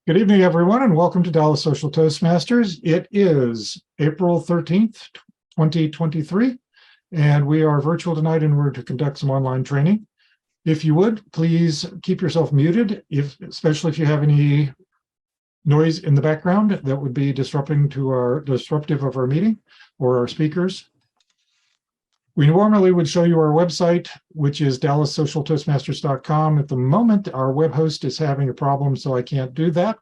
Good evening, everyone, and welcome to Dallas Social Toastmasters. It is April 13th, 2023, and we are virtual tonight in order to conduct some online training. If you would, please keep yourself muted, especially if you have any noise in the background that would be disruptive of our meeting or our speakers. We normally would show you our website, which is DallasSocialToastmasters.com. At the moment, our web host is having a problem, so I can't do that.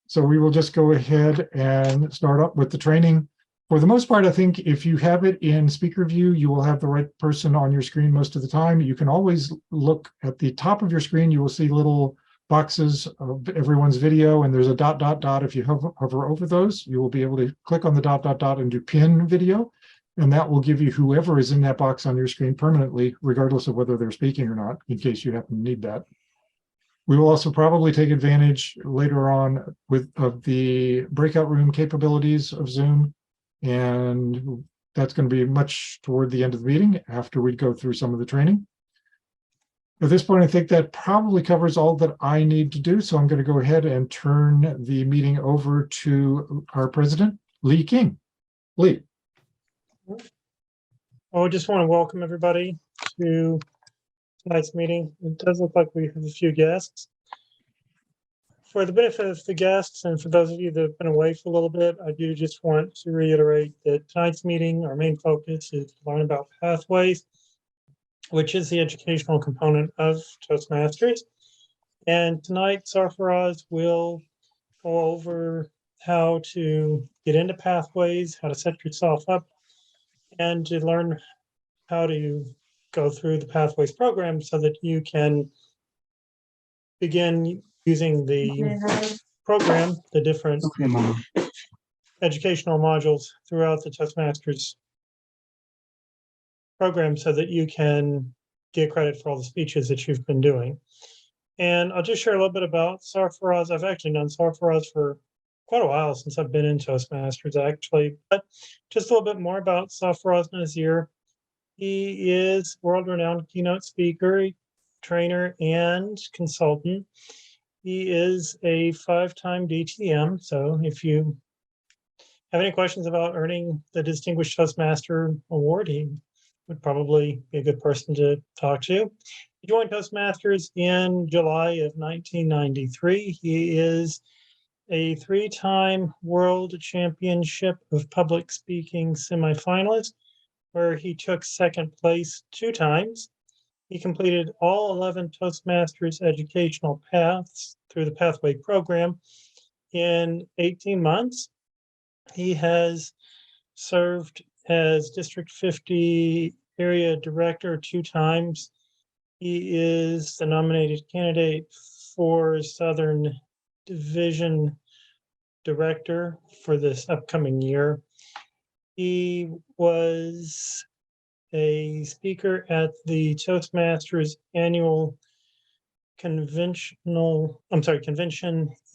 So we will just go ahead and start up with the training. For the most part, I think if you have it in speaker view, you will have the right person on your screen most of the time. You can always look at the top of your screen. You will see little boxes of everyone's video, and there's a ... If you hover over those, you will be able to click on the ... and do pin video. And that will give you whoever is in that box on your screen permanently, regardless of whether they're speaking or not, in case you happen to need that. We will also probably take advantage later on of the breakout room capabilities of Zoom. And that's going to be much toward the end of the meeting after we go through some of the training. At this point, I think that probably covers all that I need to do. So I'm going to go ahead and turn the meeting over to our president, Lee King. Lee. I just want to welcome everybody to tonight's meeting. It does look like we have a few guests. For the benefit of the guests and for those of you that have been away for a little bit, I do just want to reiterate that tonight's meeting, our main focus is to learn about Pathways, which is the educational component of Toastmasters. And tonight, Sarfaraz will go over how to get into Pathways, how to set yourself up, and to learn how to go through the Pathways program so that you can begin using the program, the different educational modules throughout the Toastmasters program so that you can get credit for all the speeches that you've been doing. And I'll just share a little bit about Sarfaraz. I've actually known Sarfaraz for quite a while since I've been in Toastmasters, actually, but just a little bit more about Sarfaraz Nazir. He is world-renowned keynote speaker, trainer, and consultant. He is a 5-time DTM, so if you have any questions about earning the Distinguished Toastmaster Award, he would probably be a good person to talk to. He joined Toastmasters in July of 1993. He is a 3-time World Championship of Public Speaking semifinalist, where he took second place 2 times. He completed all 11 Toastmasters educational paths through the Pathway program in 18 months. He has served as District 50 Area Director 2 times. He is the nominated candidate for Southern Division Director for this upcoming year. He was a speaker at the Toastmasters annual convention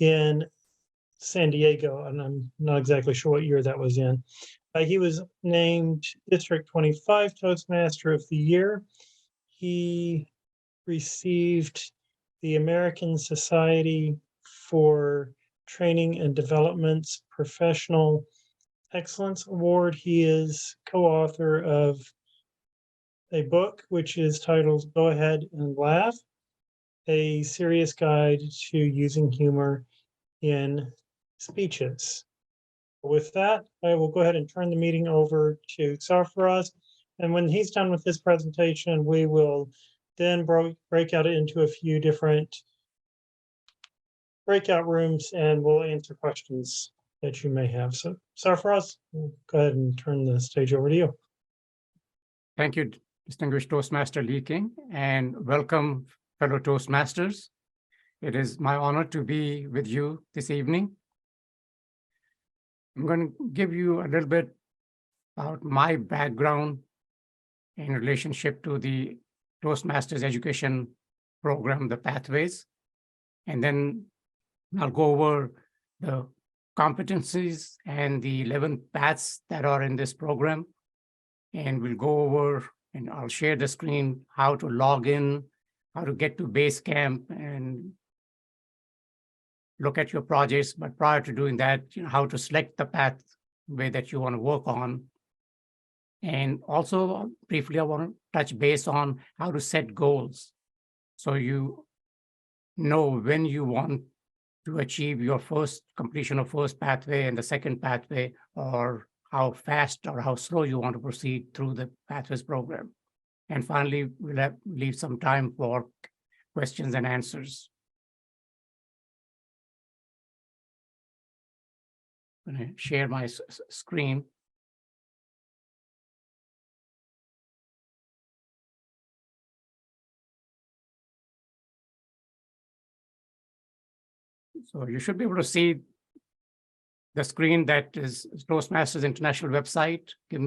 in San Diego, and I'm not exactly sure what year that was in. He was named District 25 Toastmaster of the Year. He received the American Society for Training and Development's Professional Excellence Award. He is co-author of a book which is titled Go Ahead and Laugh, a serious guide to using humor in speeches. With that, I will go ahead and turn the meeting over to Sarfaraz. And when he's done with this presentation, we will then break out into a few different breakout rooms and we'll answer questions that you may have. So Sarfaraz, we'll go ahead and turn the stage over to you. Thank you, Distinguished Toastmaster Lee King, and welcome, fellow Toastmasters. It is my honor to be with you this evening. I'm going to give you a little bit about my background in relationship to the Toastmasters education program, the Pathways, and then I'll go over the competencies and the 11 paths that are in this program. And we'll go over, and I'll share the screen, how to log in, how to get to Basecamp, and look at your projects, but prior to doing that, how to select the pathway that you want to work on. And also briefly, I want to touch base on how to set goals. So you know when you want to achieve your first completion of first pathway and the second pathway, or how fast or how slow you want to proceed through the pathways program. And finally, we'll leave some time for questions and answers. I'm going to share my screen. So you should be able to see the screen that is Toastmasters International website. Give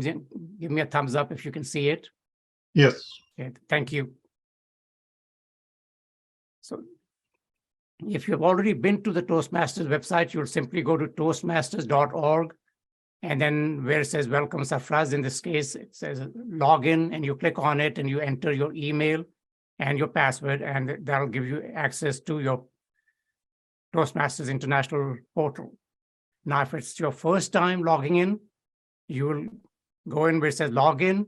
me a thumbs up if you can see it. Yes. Okay, thank you. So if you've already been to the Toastmasters website, you'll simply go to toastmasters.org. And then where it says welcome Sarfaraz, in this case, it says login, and you click on it and you enter your email and your password, and that'll give you access to your Toastmasters International portal. Now, if it's your first time logging in, you will go in where it says login.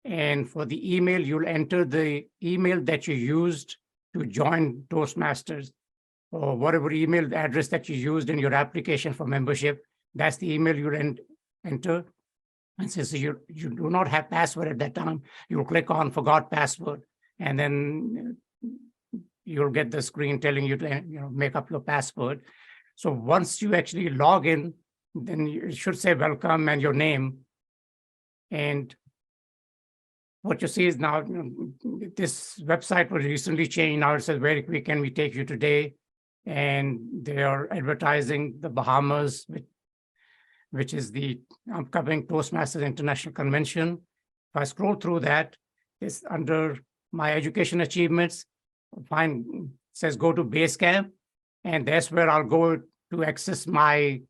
And for the email, you'll enter the email that you used to join Toastmasters, or whatever email address that you used in your application for membership. That's the email you'll enter. And since you do not have password at that time, you'll click on forgot password, and then you'll get the screen telling you to make up your password. So once you actually log in, then it should say welcome and your name. And what you see is now, this website was recently changed. Now it says, where can we take you today? And they are advertising the Bahamas, which is the upcoming Toastmasters International Convention. If I scroll through that, it's under my education achievements, says go to Basecamp, and that's where I'll go to access my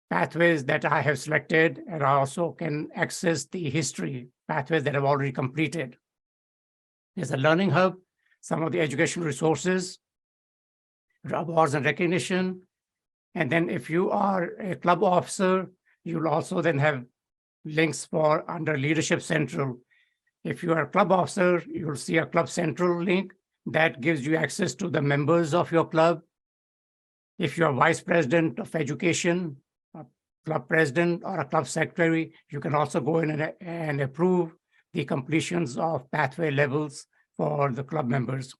pathways that I have selected, and I also can access the history pathways that I've already completed. There's a learning hub, some of the educational resources, awards and recognition. And then if you are a club officer, you'll also then have links for under Leadership Central. If you are a club officer, you'll see a Club Central link that gives you access to the members of your club. If you're vice president of education, a club president, or a club secretary, you can also go in and approve the completions of pathway levels for the club members.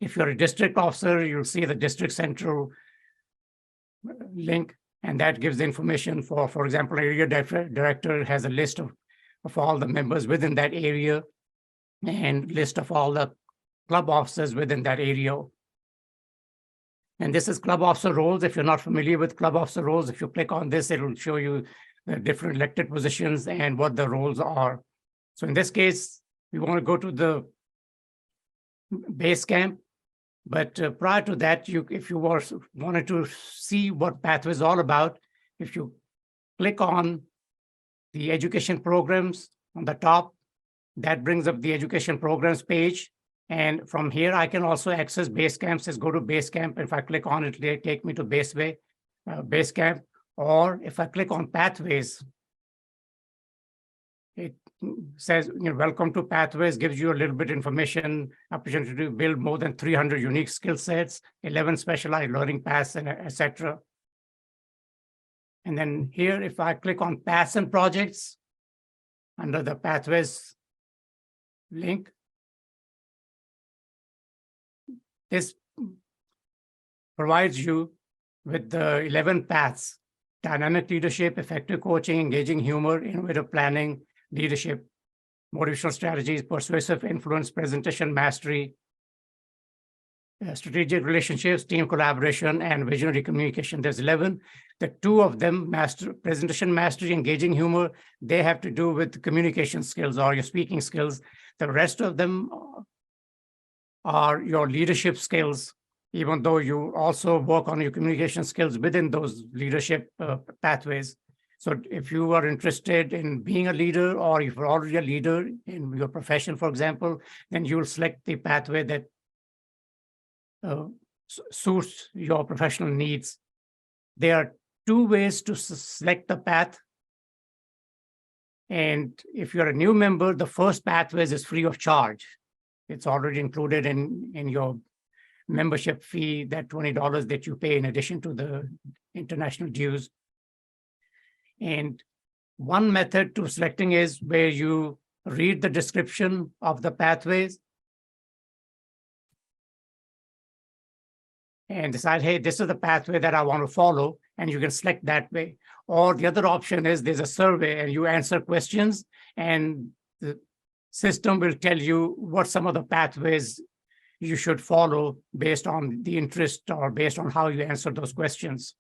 If you're a district officer, you'll see the District Central link, and that gives the information for example, area director has a list of all the members within that area, and list of all the club officers within that area. And this is club officer roles. If you're not familiar with club officer roles, if you click on this, it will show you the different elected positions and what the roles are. So in this case, we want to go to the Basecamp. But prior to that, if you wanted to see what Pathway is all about, if you click on the education programs on the top, that brings up the education programs page. And from here, I can also access Basecamp. Says go to Basecamp. If I click on it, it'll take me to Basecamp. Or if I click on Pathways, it says, welcome to Pathways, gives you a little bit information, opportunity to build more than 300 unique skill sets, 11 specialized learning paths, and etc. And then here, if I click on paths and projects under the Pathways link, this provides you with the 11 paths: dynamic leadership, effective coaching, engaging humor, innovative planning, leadership, motivational strategies, persuasive influence, presentation mastery, strategic relationships, team collaboration, and visionary communication. There's 11. The two of them, presentation mastery, engaging humor, they have to do with communication skills or your speaking skills. The rest of them are your leadership skills, even though you also work on your communication skills within those leadership pathways. So if you are interested in being a leader, or if you're already a leader in your profession, for example, then you'll select the pathway that suits your professional needs. There are two ways to select the path. And if you're a new member, the first Pathways is free of charge. It's already included in your membership fee, that $20 that you pay in addition to the international dues. And one method to selecting is where you read the description of the pathways and decide, hey, this is the pathway that I want to follow, and you can select that way. Or the other option is there's a survey and you answer questions and the system will tell you what some of the pathways you should follow based on the interest or based on how you answer those questions.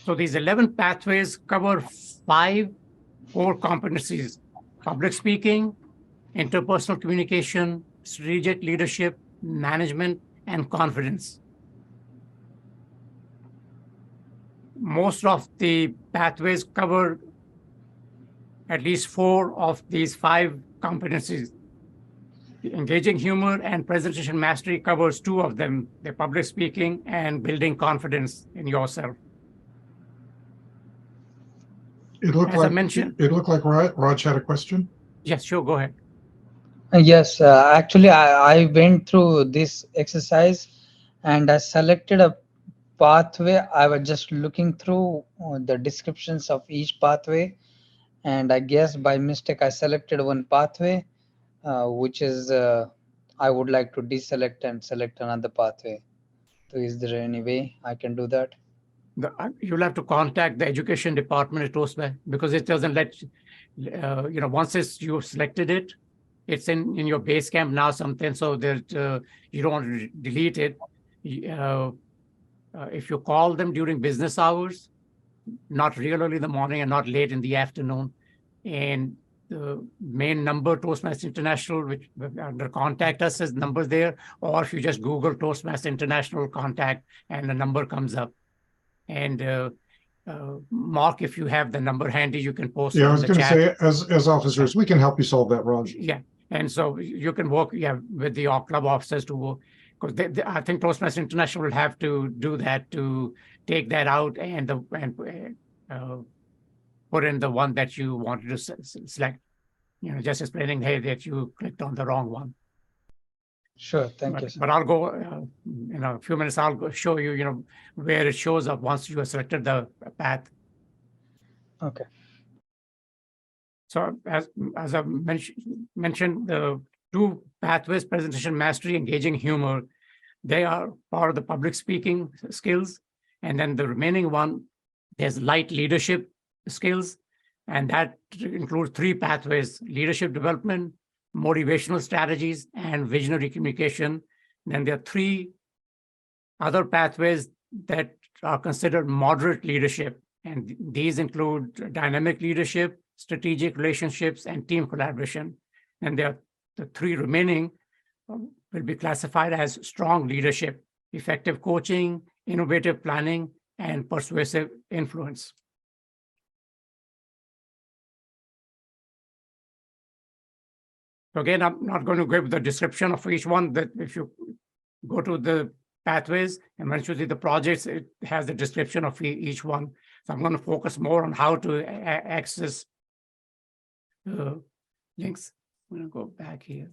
So these 11 pathways cover 5 core competencies: public speaking, interpersonal communication, strategic leadership, management, and confidence. Most of the pathways cover at least 4 of these 5 competencies. Engaging humor and presentation mastery covers 2 of them: the public speaking and building confidence in yourself. It looked As I like, mentioned- it looked like Raj had a question. Yes, sure, go ahead. Yes, actually, I went through this exercise and I selected a pathway. I was just looking through the descriptions of each pathway, and I guess by mistake I selected one pathway, which is I would like to deselect and select another pathway. So, is there any way I can do that? You'll have to contact the education department at Toastmasters because it doesn't let once you've selected it, it's in your base camp now something, so that you don't want to delete it. If you call them during business hours, not real early in the morning and not late in the afternoon, and the main number, Toastmasters International, which under contact us is numbers there, or if you just Google Toastmasters International contact and the number comes up. And Mark, if you have the number handy, you can post it Yeah, I in was the going to chat. say, as officers, we can help you solve that, Raj. Yeah, and so you can work with the club officers to work, because I think Toastmasters International will have to do that, to take that out and put in the one that you wanted to select. Just explaining, hey, that you clicked on the wrong one. Sure, thank you, sir. But I'll go in a few minutes. I'll go show you, where it shows up once you have selected the path. Okay. So as I mentioned, the 2 pathways, presentation mastery, engaging humor, they are part of the public speaking skills. And then the remaining one, there's light leadership skills. And that includes 3 pathways: leadership development, motivational strategies, and visionary communication. Then there are 3 other pathways that are considered moderate leadership. And these include dynamic leadership, strategic relationships, and team collaboration. And there are the 3 remaining will be classified as strong leadership: effective coaching, innovative planning, and persuasive influence. So again, I'm not going to give the description of each one. That if you go to the pathways and once you see the projects, it has the description of each one. So I'm going to focus more on how to access the links. I'm going to go back here.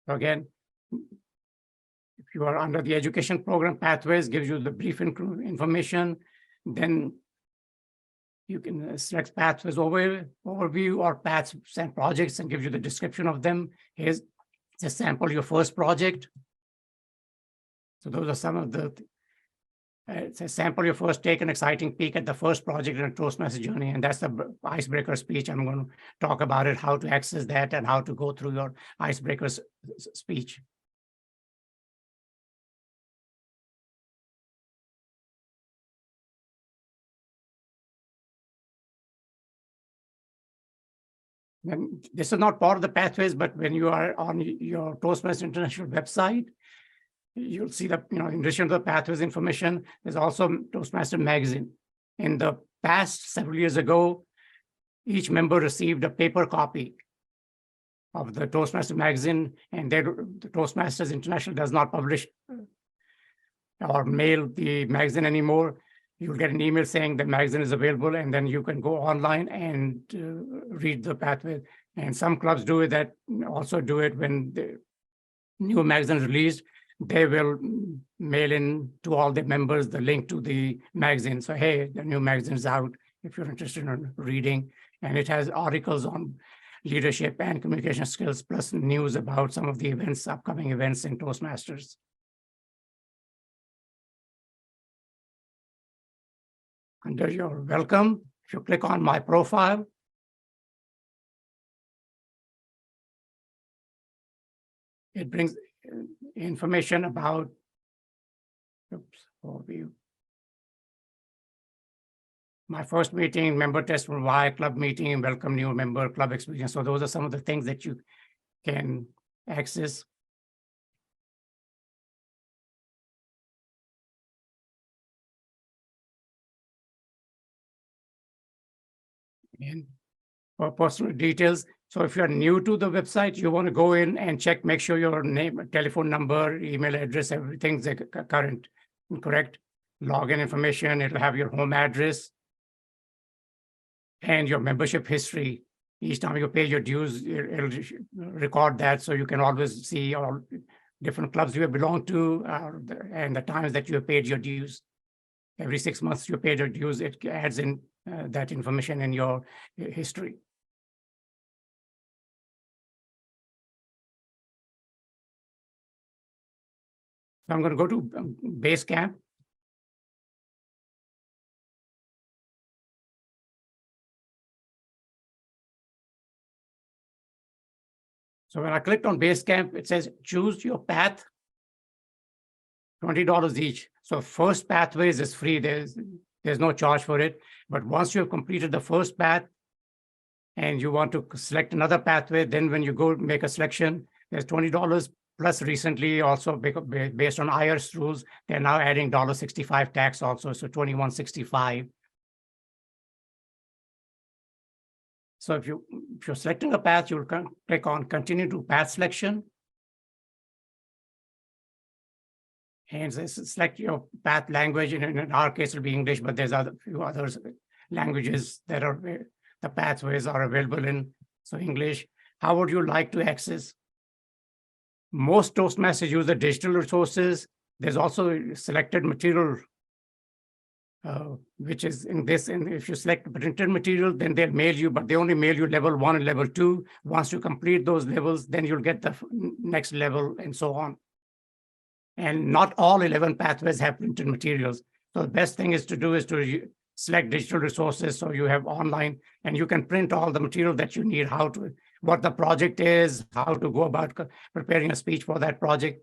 So again, if you are under the education program, pathways gives you the brief information. Then you can select pathways overview or paths and projects and gives you the description of them. Here's a sample, your first project. So those are some of the, it's a sample, your first take an exciting peek at the first project in a Toastmaster journey. And that's the icebreaker speech. I'm going to talk about it, how to access that and how to go through your icebreaker speech. And this is not part of the pathways, but when you are on your Toastmasters International website, you'll see that, in addition to the pathways information, there's also Toastmaster magazine. In the past, several years ago, each member received a paper copy of the Toastmaster magazine, and the Toastmasters International does not publish or mail the magazine anymore. You'll get an email saying the magazine is available, and then you can go online and read the pathway. And some clubs do it that also do it when the new magazine is released. They will mail in to all the members the link to the magazine. So, hey, the new magazine is out if you're interested in reading. And it has articles on leadership and communication skills, plus news about some of the events, upcoming events in Toastmasters. Under your welcome, if you click on my profile, it brings information about, overview. My first meeting, member test for why, club meeting, welcome new member, club experience. So those are some of the things that you can access. And for personal details, so if you're new to the website, you want to go in and check, make sure your name, telephone number, email address, everything's current and correct. Login information, it'll have your home address and your membership history. Each time you pay your dues, it'll record that, so you can always see all different clubs you belong to and the times that you have paid your dues. Every 6 months you paid your dues, it adds in that information in your history. So I'm going to go to Basecamp. So when I clicked on Basecamp, it says choose your path, $20 each. So first pathways is free. There's no charge for it. But once you have completed the first path and you want to select another pathway, then when you go make a selection, there's $20 plus recently also based on IRS rules, they're now adding $1.65 tax also, so $21.65. So if you're selecting a path, you'll click on continue to path selection. And select your path language. In our case, it'll be English, but there's few other languages that are the pathways are available in. So English, how would you like to access? Most Toastmasters use the digital resources. There's also selected material, which is in this. And if you select printed material, then they'll mail you, but they only mail you level 1 and level 2. Once you complete those levels, then you'll get the next level and so on. And not all 11 pathways have printed materials. So the best thing is to do is to select digital resources. So you have online and you can print all the material that you need, what the project is, how to go about preparing a speech for that project.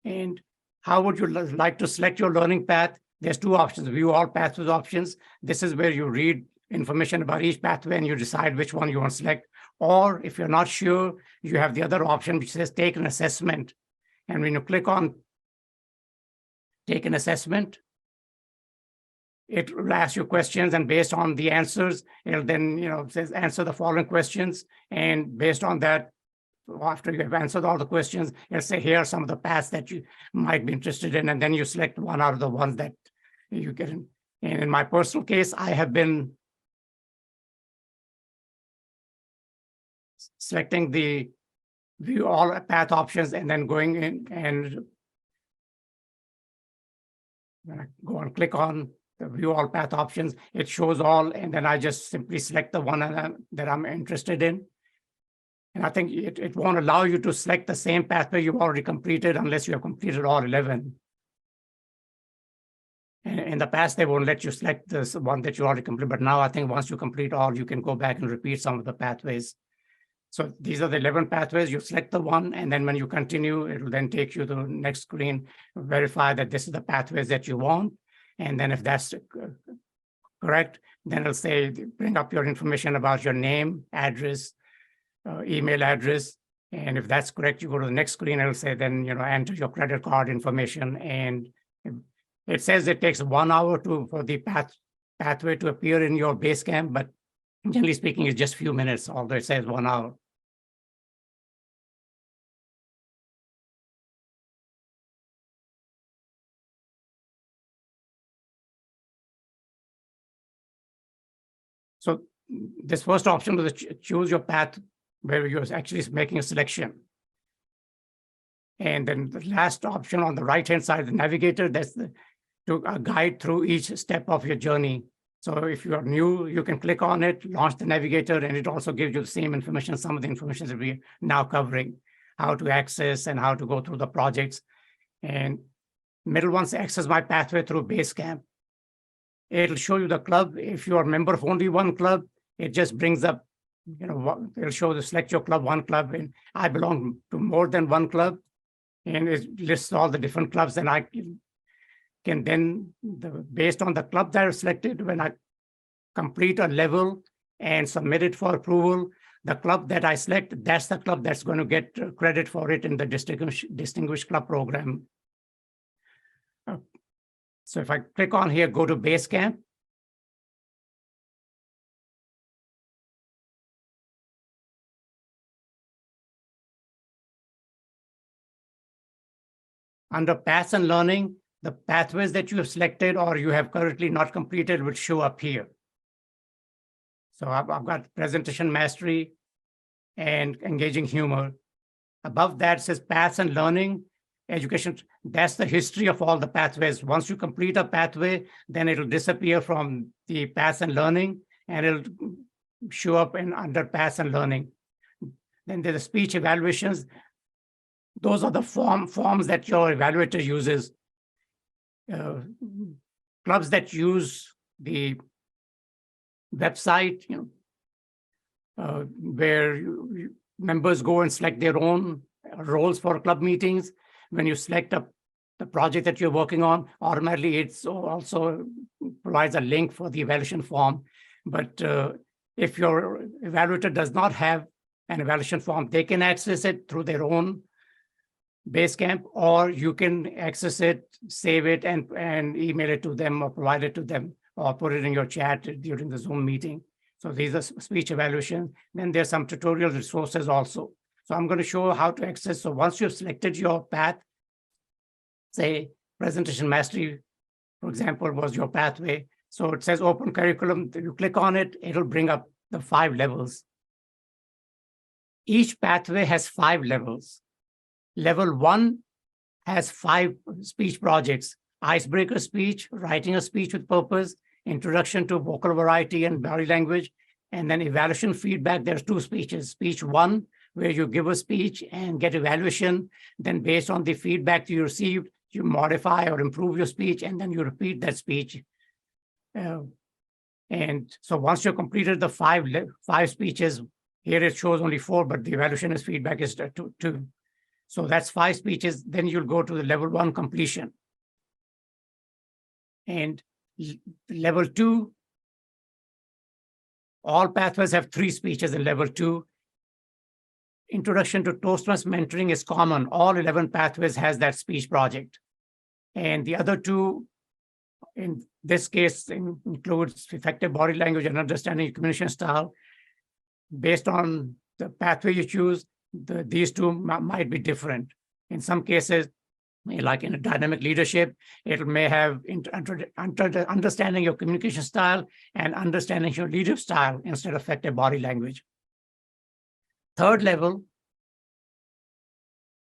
And how would you like to select your learning path? There's 2 options, view all pathways options. This is where you read information about each pathway and you decide which one you want to select. Or if you're not sure, you have the other option which says take an assessment. And when you click on take an assessment, it will ask you questions, and based on the answers, it'll then, says answer the following questions. And based on that, after you have answered all the questions, it'll say here are some of the paths that you might be interested in, and then you select one out of the ones that you get in. And in my personal case, I have been selecting the view all path options and then going in, and when I go and click on the view all path options, it shows all, and then I just simply select the one that I'm interested in. And I think it won't allow you to select the same pathway you've already completed unless you have completed all 11. And in the past, they won't let you select this one that you already completed, but now I think once you complete all, you can go back and repeat some of the pathways. So these are the 11 pathways. You select the one, and then when you continue, it will then take you to the next screen, verify that this is the pathways that you want. And then if that's correct, then it'll say, bring up your information about your name, address, email address, And if that's correct, you go to the next screen, it'll say then, enter your credit card information. And it says it takes 1 hour for the pathway to appear in your Basecamp, but generally speaking, it's just a few minutes, although it says 1 hour. So this first option was choose your path, where you're actually making a selection. And then the last option on the right-hand side, the navigator, that's a guide through each step of your journey. So if you are new, you can click on it, launch the navigator, and it also gives you the same information, some of the information that we're now covering, how to access and how to go through the projects. And middle one's access my pathway through Basecamp. It'll show you the club. If you are a member of only one club, it just brings up, it'll show the select your club, one club, and I belong to more than one club. And it lists all the different clubs, and I can then, based on the club that I selected, when I complete a level and submit it for approval, the club that I select, that's the club that's going to get credit for it in the Distinguished Club Program. So if I click on here, go to Basecamp. Under Paths and Learning, the pathways that you have selected or you have currently not completed will show up here. So I've got Presentation Mastery and Engaging Humor. Above that says Paths and Learning, Education. That's the history of all the pathways. Once you complete a pathway, then it'll disappear from the Paths and Learning, and it'll show up under Paths and Learning. Then there's the speech evaluations. Those are the forms that your evaluator uses. Clubs that use the website, where members go and select their own roles for club meetings. When you select the project that you're working on, automatically it also provides a link for the evaluation form. But if your evaluator does not have an evaluation form, they can access it through their own Basecamp, or you can access it, save it, and email it to them or provide it to them, or put it in your chat during the Zoom meeting. So these are speech evaluation. Then there's some tutorial resources also. So I'm going to show how to access. So once you've selected your path, say Presentation Mastery, for example, was your pathway. So it says Open Curriculum. You click on it, it'll bring up the 5 levels. Each pathway has 5 levels. Level 1 has 5 speech projects: icebreaker speech, writing a speech with purpose, introduction to vocal variety and body language, and then evaluation feedback. There's 2 speeches. Speech 1, where you give a speech and get evaluation. Then based on the feedback you received, you modify or improve your speech, and then you repeat that speech. And so once you've completed the 5 speeches, here it shows only 4, but the evaluation is feedback is 2. So that's 5 speeches. Then you'll go to the level 1 completion. And level 2, all pathways have 3 speeches in level 2. Introduction to Toastmasters mentoring is common. All 11 pathways has that speech project. And the other 2, in this case, includes effective body language and understanding communication style. Based on the pathway you choose, these 2 might be different. In some cases, like in a dynamic leadership, it may have understanding your communication style and understanding your leadership style instead of effective body language. Third level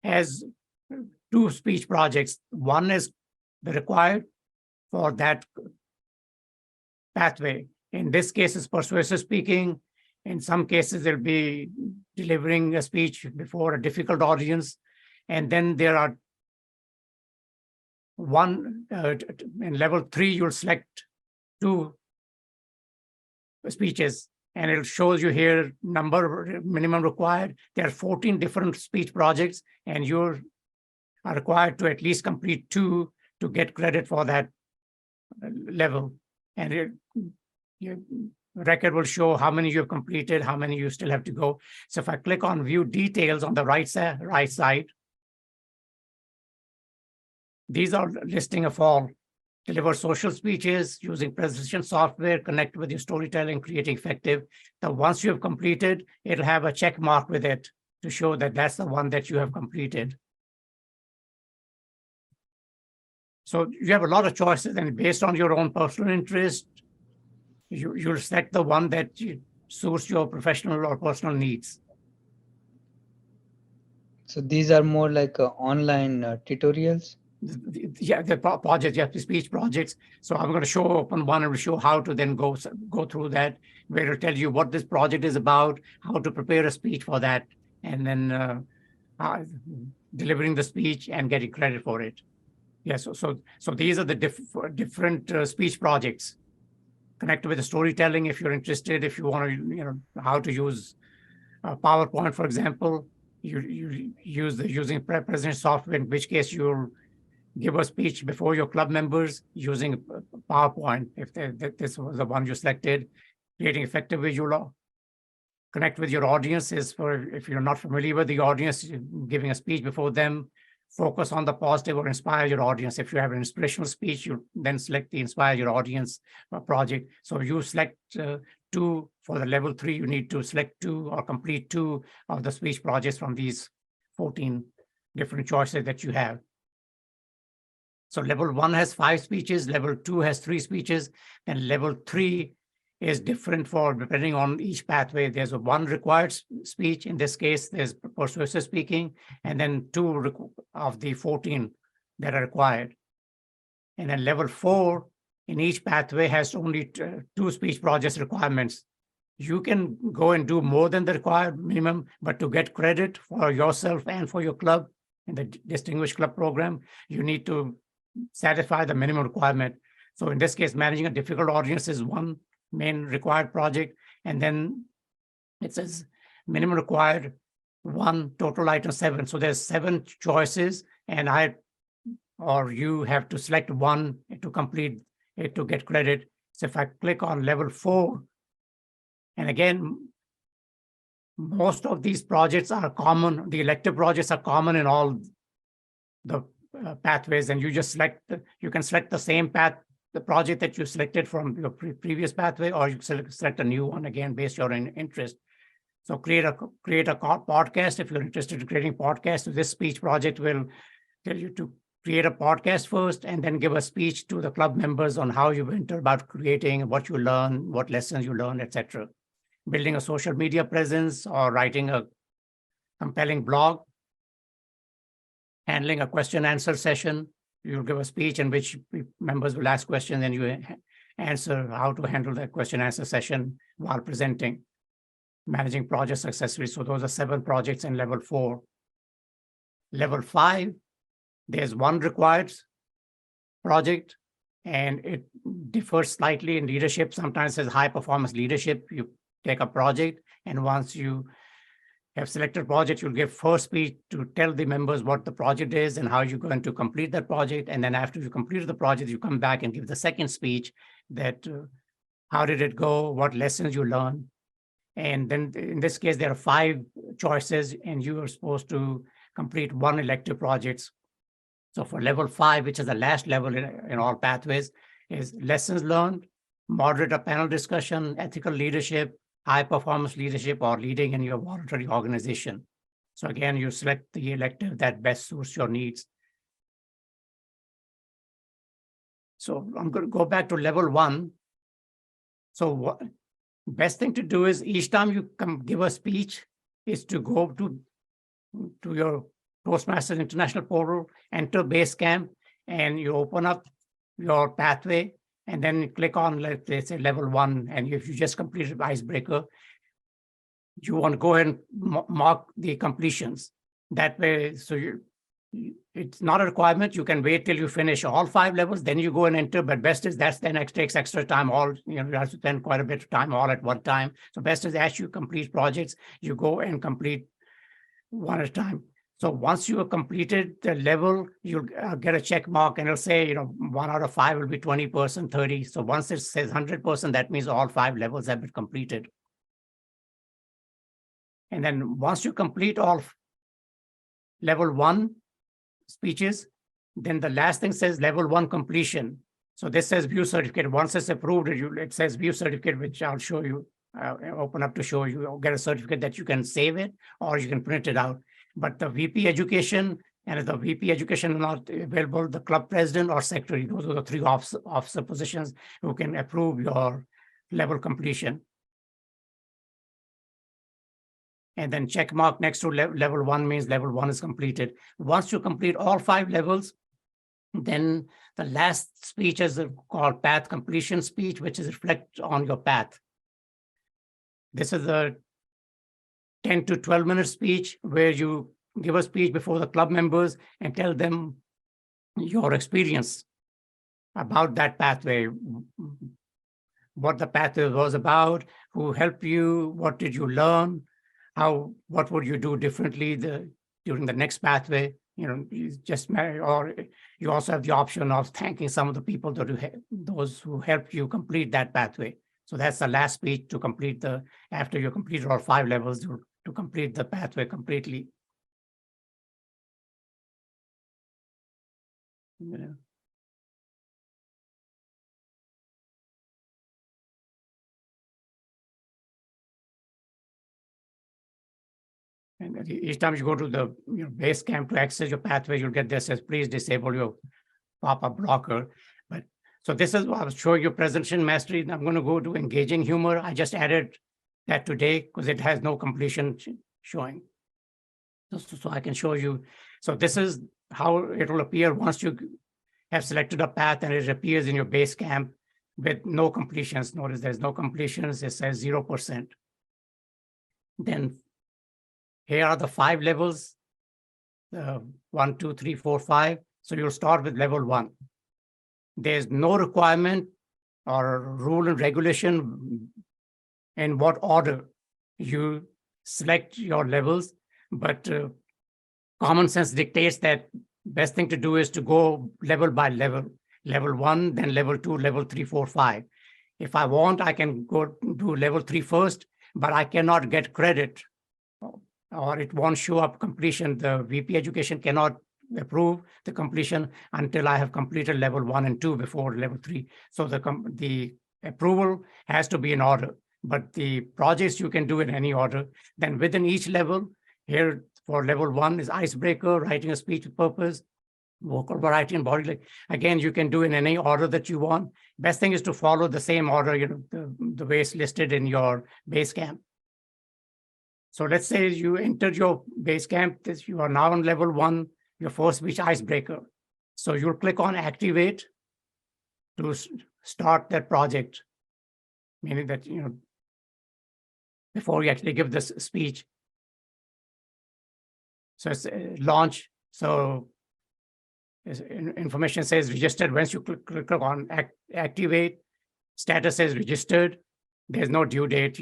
has 2 speech projects. One is required for that pathway. In this case, it's persuasive speaking. In some cases, they'll be delivering a speech before a difficult audience. And then there are in level 3, you'll select 2 speeches, and it shows you here number minimum required. There are 14 different speech projects, and you are required to at least complete 2 to get credit for that level. And record will show how many you have completed, how many you still have to go. So if I click on view details on the right side, these are listing of all deliver social speeches using presentation software, connect with your storytelling, creating effective. The once you have completed, it'll have a check mark with it to show that that's the one that you have completed. So you have a lot of choices, and based on your own personal interest, you'll select the one that suits your professional or personal needs. So these are more like online tutorials. Yeah, the projects, yeah, the speech projects. So I'm going to show open one and show how to then go through that, where it'll tell you what this project is about, how to prepare a speech for that, and then delivering the speech and getting credit for it. Yeah, so these are the different speech projects. Connect with the storytelling if you're interested. If you want to, how to use PowerPoint, for example, you use using presentation software. In which case, you'll give a speech before your club members using PowerPoint. If this was the one you selected, creating effective visual. Connect with your audiences. If you're not familiar with the audience, giving a speech before them. Focus on the positive or inspire your audience. If you have an inspirational speech, you then select the inspire your audience project. So you select 2 for the level 3. You need to select 2 or complete 2 of the speech projects from these 14 different choices that you have. So level 1 has 5 speeches, level 2 has 3 speeches, and level 3 is different for depending on each pathway. There's a 1 required speech. In this case, there's persuasive speaking, and then 2 of the 14 that are required. And then level 4 in each pathway has only 2 speech projects requirements. You can go and do more than the required minimum, but to get credit for yourself and for your club in the Distinguished Club Program, you need to satisfy the minimum requirement. So in this case, managing a difficult audience is 1 main required project, and then it says minimum required 1, total item 7. So there's 7 choices, and you have to select 1 to complete it to get credit. So if I click on level 4, and again, most of these projects are common. The elective projects are common in all the pathways, and you can select the same path, the project that you selected from your previous pathway, or you select a new one again based on your interest. So create a podcast if you're interested in creating podcasts. So this speech project will tell you to create a podcast first, and then give a speech to the club members on how you went about creating, what you learn, what lessons you learned, etc. Building a social media presence or writing a compelling blog. Handling a question answer session. You'll give a speech in which members will ask questions, and you answer how to handle that question answer session while presenting. Managing projects successfully. So those are 7 projects in level 4. Level 5, there's 1 required project, and it differs slightly in leadership. Sometimes it's high performance leadership. You take a project, and once you have selected project, you'll give first speech to tell the members what the project is and how you're going to complete that project. And then after you complete the project, you come back and give the second speech that how did it go, what lessons you learned. And then in this case, there are 5 choices, and you are supposed to complete 1 elective projects. So for level 5, which is the last level in all pathways, is lessons learned, moderate a panel discussion, ethical leadership, high performance leadership, or leading in your voluntary organization. So again, you select the elective that best suits your needs. So I'm going to go back to level 1. So best thing to do is each time you give a speech is to go to your Toastmasters International portal, enter Basecamp, and you open up your pathway, and then click on, let's say, level 1. And if you just completed Icebreaker, you want to go ahead and mark the completions. That way, so it's not a requirement. You can wait till you finish all 5 levels, then you go and enter. But best is takes extra time. You have to spend quite a bit of time all at one time. So best is as you complete projects, you go and complete one at a time. So once you have completed the level, you'll get a check mark and it'll say, 1 out of 5 will be 20%, 30. So once it says 100%, that means all 5 levels have been completed. And then once you complete all level 1 speeches, then the last thing says level 1 completion. So this says view certificate. Once it's approved, it says view certificate, which I'll show you, open up to show you. You'll get a certificate that you can save it or you can print it out. But the VP education, and if the VP education is not available, the club president or secretary, those are the 3 officer positions who can approve your level completion. And then check mark next to level 1 means level 1 is completed. Once you complete all 5 levels, then the last speech is called path completion speech, which is reflect on your path. This is a 10 to 12 minute speech where you give a speech before the club members and tell them your experience about that pathway, what the pathway was about, who helped you, what did you learn, what would you do differently during the next pathway. Or you also have the option of thanking some of the people those who helped you complete that pathway. So that's the last speech to complete after you completed all 5 levels to complete the pathway completely. Yeah. And each time you go to the base camp to access your pathway, you'll get this says, please disable your pop-up blocker. So this is what I was showing you presentation mastery. I'm going to go to engaging humor. I just added that today because it has no completion showing. So I can show you. So this is how it will appear once you have selected a path and it appears in your base camp with no completions. Notice there's no completions. It says 0%. Then here are the 5 levels, 1, 2, 3, 4, 5. So you'll start with level 1. There's no requirement or rule and regulation in what order you select your levels, but common sense dictates that best thing to do is to go level by level. Level 1, then level 2, level 3, 4, 5. If I want, I can go do level 3 first, but I cannot get credit or it won't show up completion. The VP education cannot approve the completion until I have completed level 1 and 2 before level 3. So the approval has to be in order, but the projects you can do in any order. Then within each level, here for level 1 is icebreaker, writing a speech with purpose, vocal variety and body language. Again, you can do in any order that you want. Best thing is to follow the same order, the way it's listed in your base camp. So let's say you entered your base camp, you are now on level 1, your first speech icebreaker. So you'll click on activate to start that project, meaning that, before you actually give this speech. So it's launch. So information says registered. Once you click on activate, status says registered. There's no due date.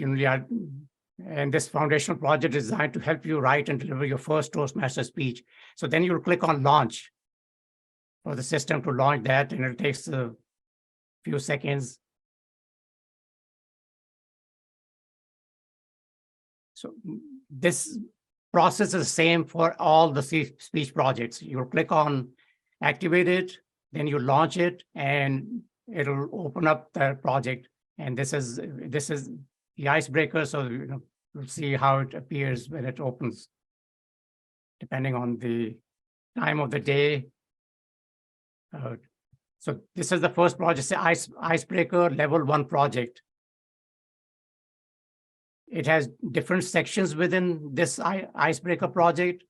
And this foundational project is designed to help you write and deliver your first Toastmaster speech. So then you'll click on launch for the system to launch that, and it takes a few seconds. So this process is the same for all the speech projects. You'll click on activate it, then you launch it, and it'll open up the project. And this is the icebreaker. So we'll see how it appears when it opens, depending on the time of the day. So this is the first project, say icebreaker level 1 project. It has different sections within this icebreaker project.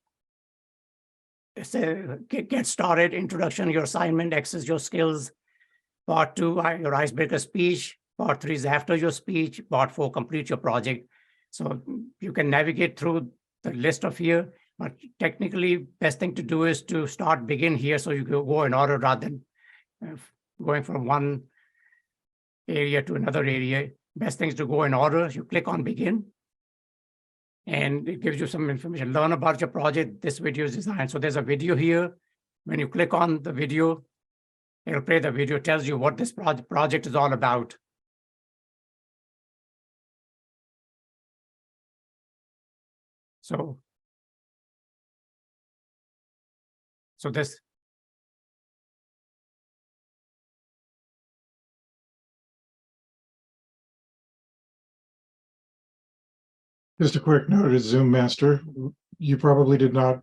It's get started, introduction, your assignment, access your skills. Part 2, your icebreaker speech. Part 3 is after your speech. Part 4, complete your project. So you can navigate through the list of here, but technically best thing to do is to begin here. So you can go in order rather than going from one area to another area. Best thing is to go in order. You click on begin. and it gives you some information. Learn about your project. This video is designed. So there's a video here. When you click on the video, it'll play the video, tells you what this project is all about. So this. Just a quick note as Zoom master, you probably did not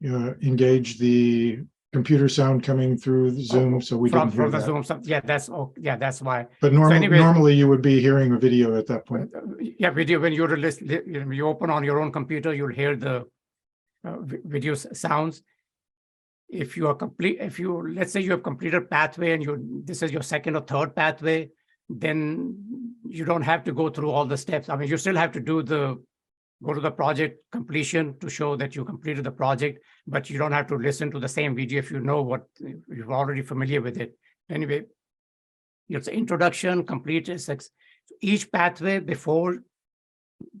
engage the computer sound coming through the Zoom, so we didn't hear from the that. Zoom stuff. Yeah, that's why. But anyway- normally you would be hearing a video at that point. Yeah, video, when you open on your own computer, you'll hear the video sounds. If let's say you have completed pathway and this is your second or third pathway, then you don't have to go through all the steps. I mean, you still have to go to the project completion to show that you completed the project, but you don't have to listen to the same video if you know what you're already familiar with it. Anyway, it's introduction, complete each pathway. Before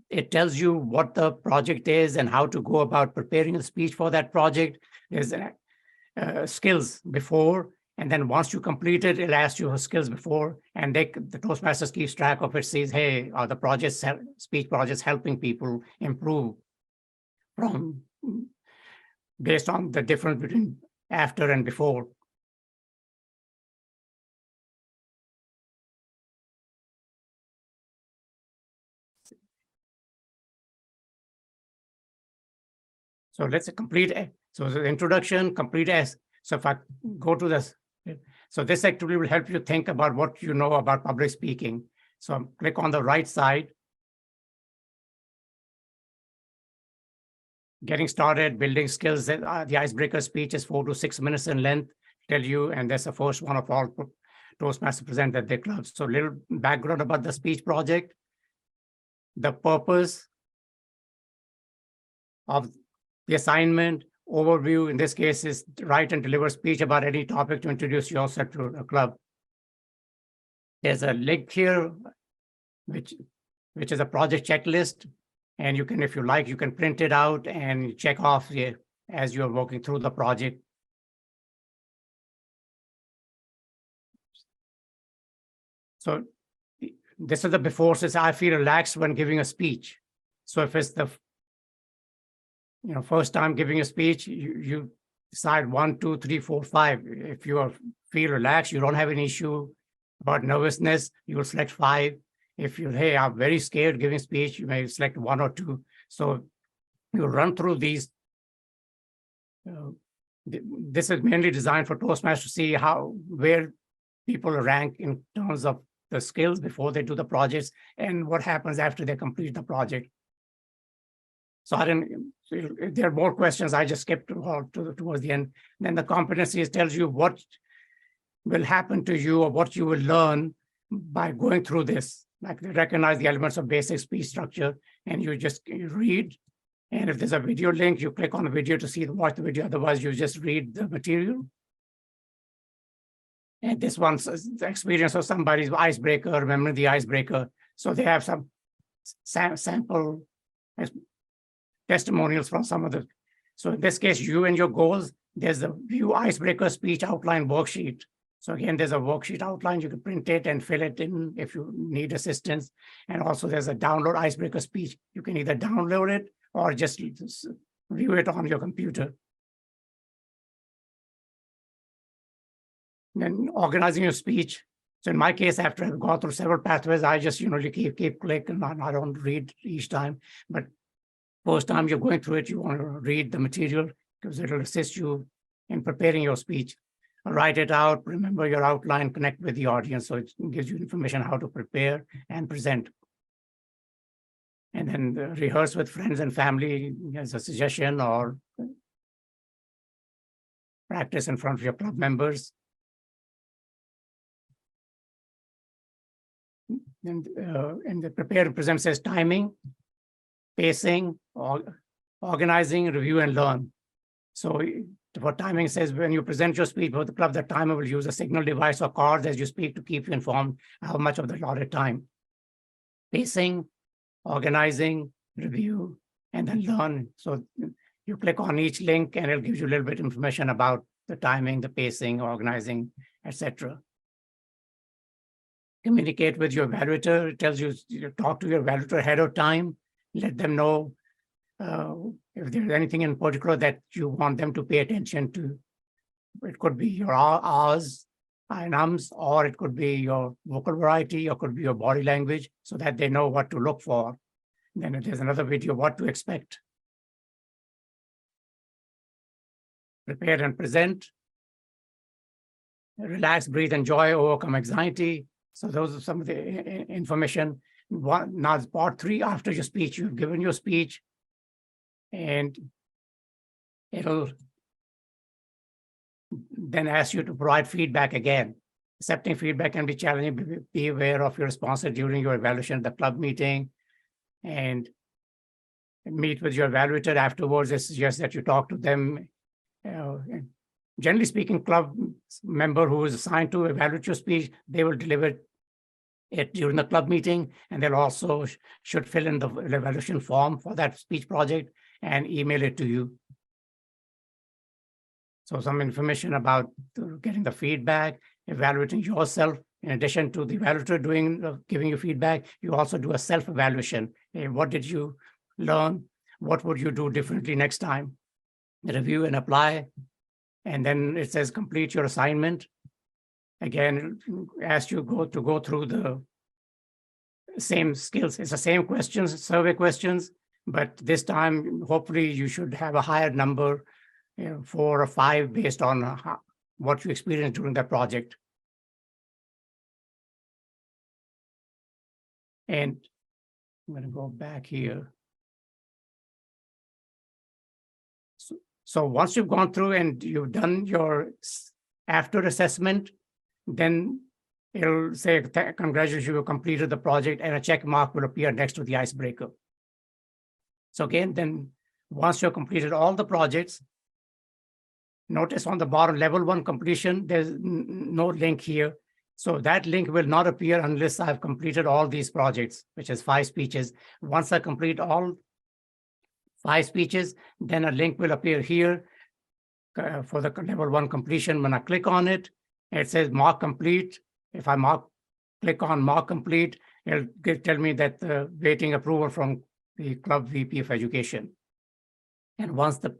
it tells you what the project is and how to go about preparing a speech for that project. There's skills before, and then once you complete it, it'll ask you skills before, and the Toastmasters keeps track of it, says, hey, are the speech projects helping people improve based on the difference between after and before. So let's complete. So the introduction, complete as. So if I go to this, so this activity will help you think about what you know about public speaking. So click on the right side. Getting started, building skills. The icebreaker speech is 4 to 6 minutes in length, tell you, and that's the first one of all Toastmasters present at their clubs. So a little background about the speech project. The purpose of the assignment, overview, in this case, is write and deliver speech about any topic to introduce yourself to a club. There's a link here, which is a project checklist. And you can, if you like, you can print it out and check off as you're working through the project. So this is the before, says I feel relaxed when giving a speech. So if it's the first time giving a speech, you decide 1, 2, 3, 4, 5. If you feel relaxed, you don't have an issue about nervousness, you will select 5. If hey, I'm very scared giving speech, you may select 1 or 2. So you run through these. This is mainly designed for Toastmasters to see where people rank in terms of the skills before they do the projects and what happens after they complete the project. So if there are more questions, I just skipped towards the end. Then the competencies tells you what will happen to you or what you will learn by going through this. Like they recognize the elements of basic speech structure, and you read. And if there's a video link, you click on the video to watch the video. Otherwise, you just read the material. And this one's the experience of somebody's icebreaker, remembering the icebreaker. So they have some sample testimonials from some of the. So in this case, you and your goals, there's the view icebreaker speech outline worksheet. So again, there's a worksheet outline. You can print it and fill it in if you need assistance. And also there's a download icebreaker speech. You can either download it or just view it on your computer. Then organizing your speech. So in my case, after I've gone through several pathways, I just keep clicking. I don't read each time. But first time you're going through it, you want to read the material because it'll assist you in preparing your speech. Write it out, remember your outline, connect with the audience. So it gives you information how to prepare and present. And then rehearse with friends and family as a suggestion, or practice in front of your club members. And the prepare and present says timing, pacing, organizing, review, and learn. So for timing says when you present your speech for the club, the timer will use a signal device or cards as you speak to keep you informed how much of the allotted time. Pacing, organizing, review, and then learn. So you click on each link and it'll give you a little bit of information about the timing, the pacing, organizing, etc. Communicate with your evaluator. It tells you, talk to your evaluator ahead of time, let them know if there's anything in particular that you want them to pay attention to. It could be your R's and ums, or it could be your vocal variety, or could be your body language, so that they know what to look for. Then there's another video, what to expect. Prepare and present. Relax, breathe, enjoy, overcome anxiety. So those are some of the information. Now part 3, after your speech, you've given your speech, and it'll then ask you to provide feedback again. Accepting feedback can be challenging. Be aware of your responses during your evaluation at the club meeting, and meet with your evaluator afterwards. It suggests that you talk to them. Generally speaking, club member who is assigned to evaluate your speech, they will deliver it during the club meeting, and they'll also should fill in the evaluation form for that speech project and email it to you. So some information about getting the feedback, evaluating yourself. In addition to the evaluator giving you feedback, you also do a self-evaluation. Hey, what did you learn? What would you do differently next time? Review and apply. And then it says complete your assignment. Again, ask you to go through the same skills. It's the same questions, survey questions, but this time, hopefully you should have a higher number, 4 or 5, based on what you experienced during that project. And I'm going to go back here. So once you've gone through and you've done your after assessment, then it'll say, congratulations, you have completed the project, and a check mark will appear next to the icebreaker. So again, then once you've completed all the projects, notice on the bottom, level 1 completion, there's no link here. So that link will not appear unless I've completed all these projects, which is 5 speeches. Once I complete all 5 speeches, then a link will appear here for the level 1 completion. When I click on it, it says mark complete. If I click on mark complete, it'll tell me that waiting approval from the club VP of education. And once the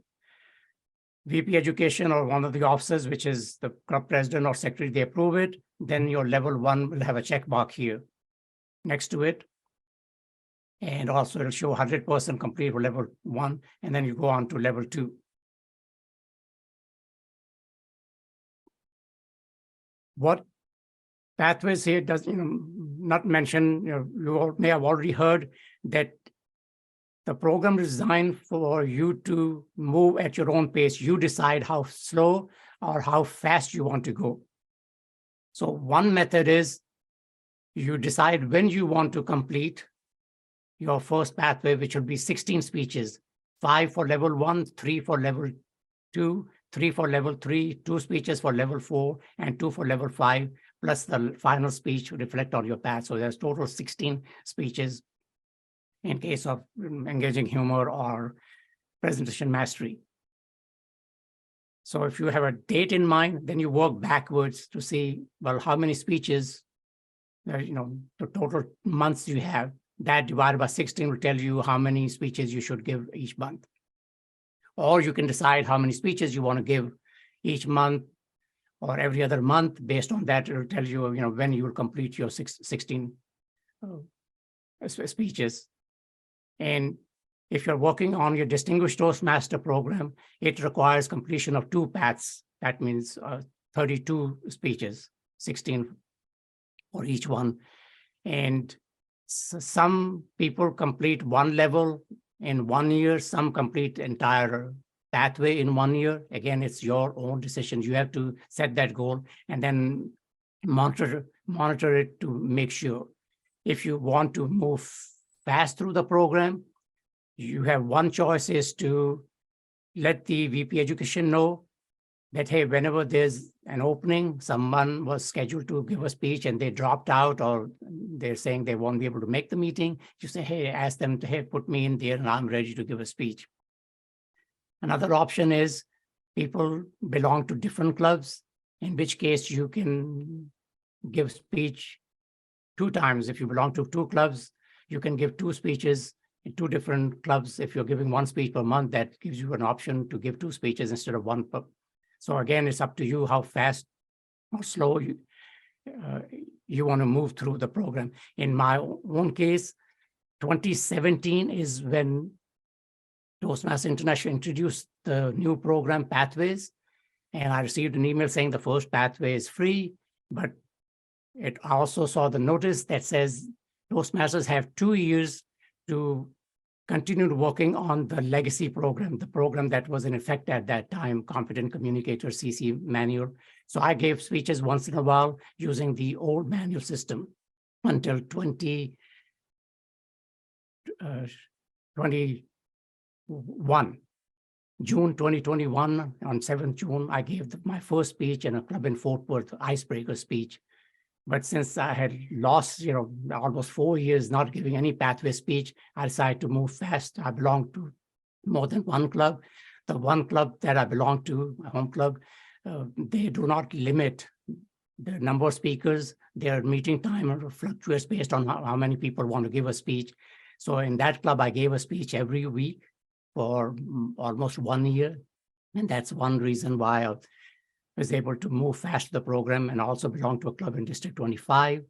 VP education or one of the officers, which is the club president or secretary, they approve it, then your level 1 will have a check mark here next to it. And also it'll show 100% complete for level 1, and then you go on to level 2. What Pathways here does, not mention, you may have already heard that the program is designed for you to move at your own pace. You decide how slow or how fast you want to go. So one method is you decide when you want to complete your first pathway, which would be 16 speeches, 5 for level 1, 3 for level 2, 3 for level 3, 2 speeches for level 4, and 2 for level 5, plus the final speech to reflect on your path. So there's total 16 speeches in case of engaging humor or presentation mastery. So if you have a date in mind, then you work backwards to see, well, how many speeches, the total months you have. That divided by 16 will tell you how many speeches you should give each month. Or you can decide how many speeches you want to give each month or every other month. Based on that, it will tell you, when you will complete your 16 speeches. And if you're working on your Distinguished Toastmaster program, it requires completion of 2 paths. That means 32 speeches, 16 for each one. And some people complete 1 level in 1 year, some complete entire pathway in 1 year. Again, it's your own decision. You have to set that goal and then monitor it to make sure. If you want to move fast through the program, you have one choice, is to let the VP education know that, hey, whenever there's an opening, someone was scheduled to give a speech and they dropped out, or they're saying they won't be able to make the meeting, you say, hey, ask them to, hey, put me in there and I'm ready to give a speech. Another option is people belong to different clubs, in which case you can give speech 2 times. If you belong to 2 clubs, you can give 2 speeches in 2 different clubs. If you're giving 1 speech per month, that gives you an option to give 2 speeches instead of 1 per. So again, it's up to you how fast or slow you want to move through the program. In my own case, 2017 is when Toastmasters International introduced the new program Pathways, and I received an email saying the first pathway is free, but it also saw the notice that says Toastmasters have 2 years to continue working on the legacy program, the program that was in effect at that time, Competent Communicator CC manual. So I gave speeches once in a while using the old manual system until 2021. June 2021, on 7th June, I gave my first speech in a club in Fort Worth, icebreaker speech. But since I had lost, almost 4 years not giving any pathway speech, I decided to move fast. I belong to more than 1 club. The 1 club that I belong to, my home club, they do not limit the number of speakers. Their meeting time fluctuates based on how many people want to give a speech. So in that club, I gave a speech every week for almost 1 year. And that's one reason why I was able to move fast the program, and also belong to a club in District 25,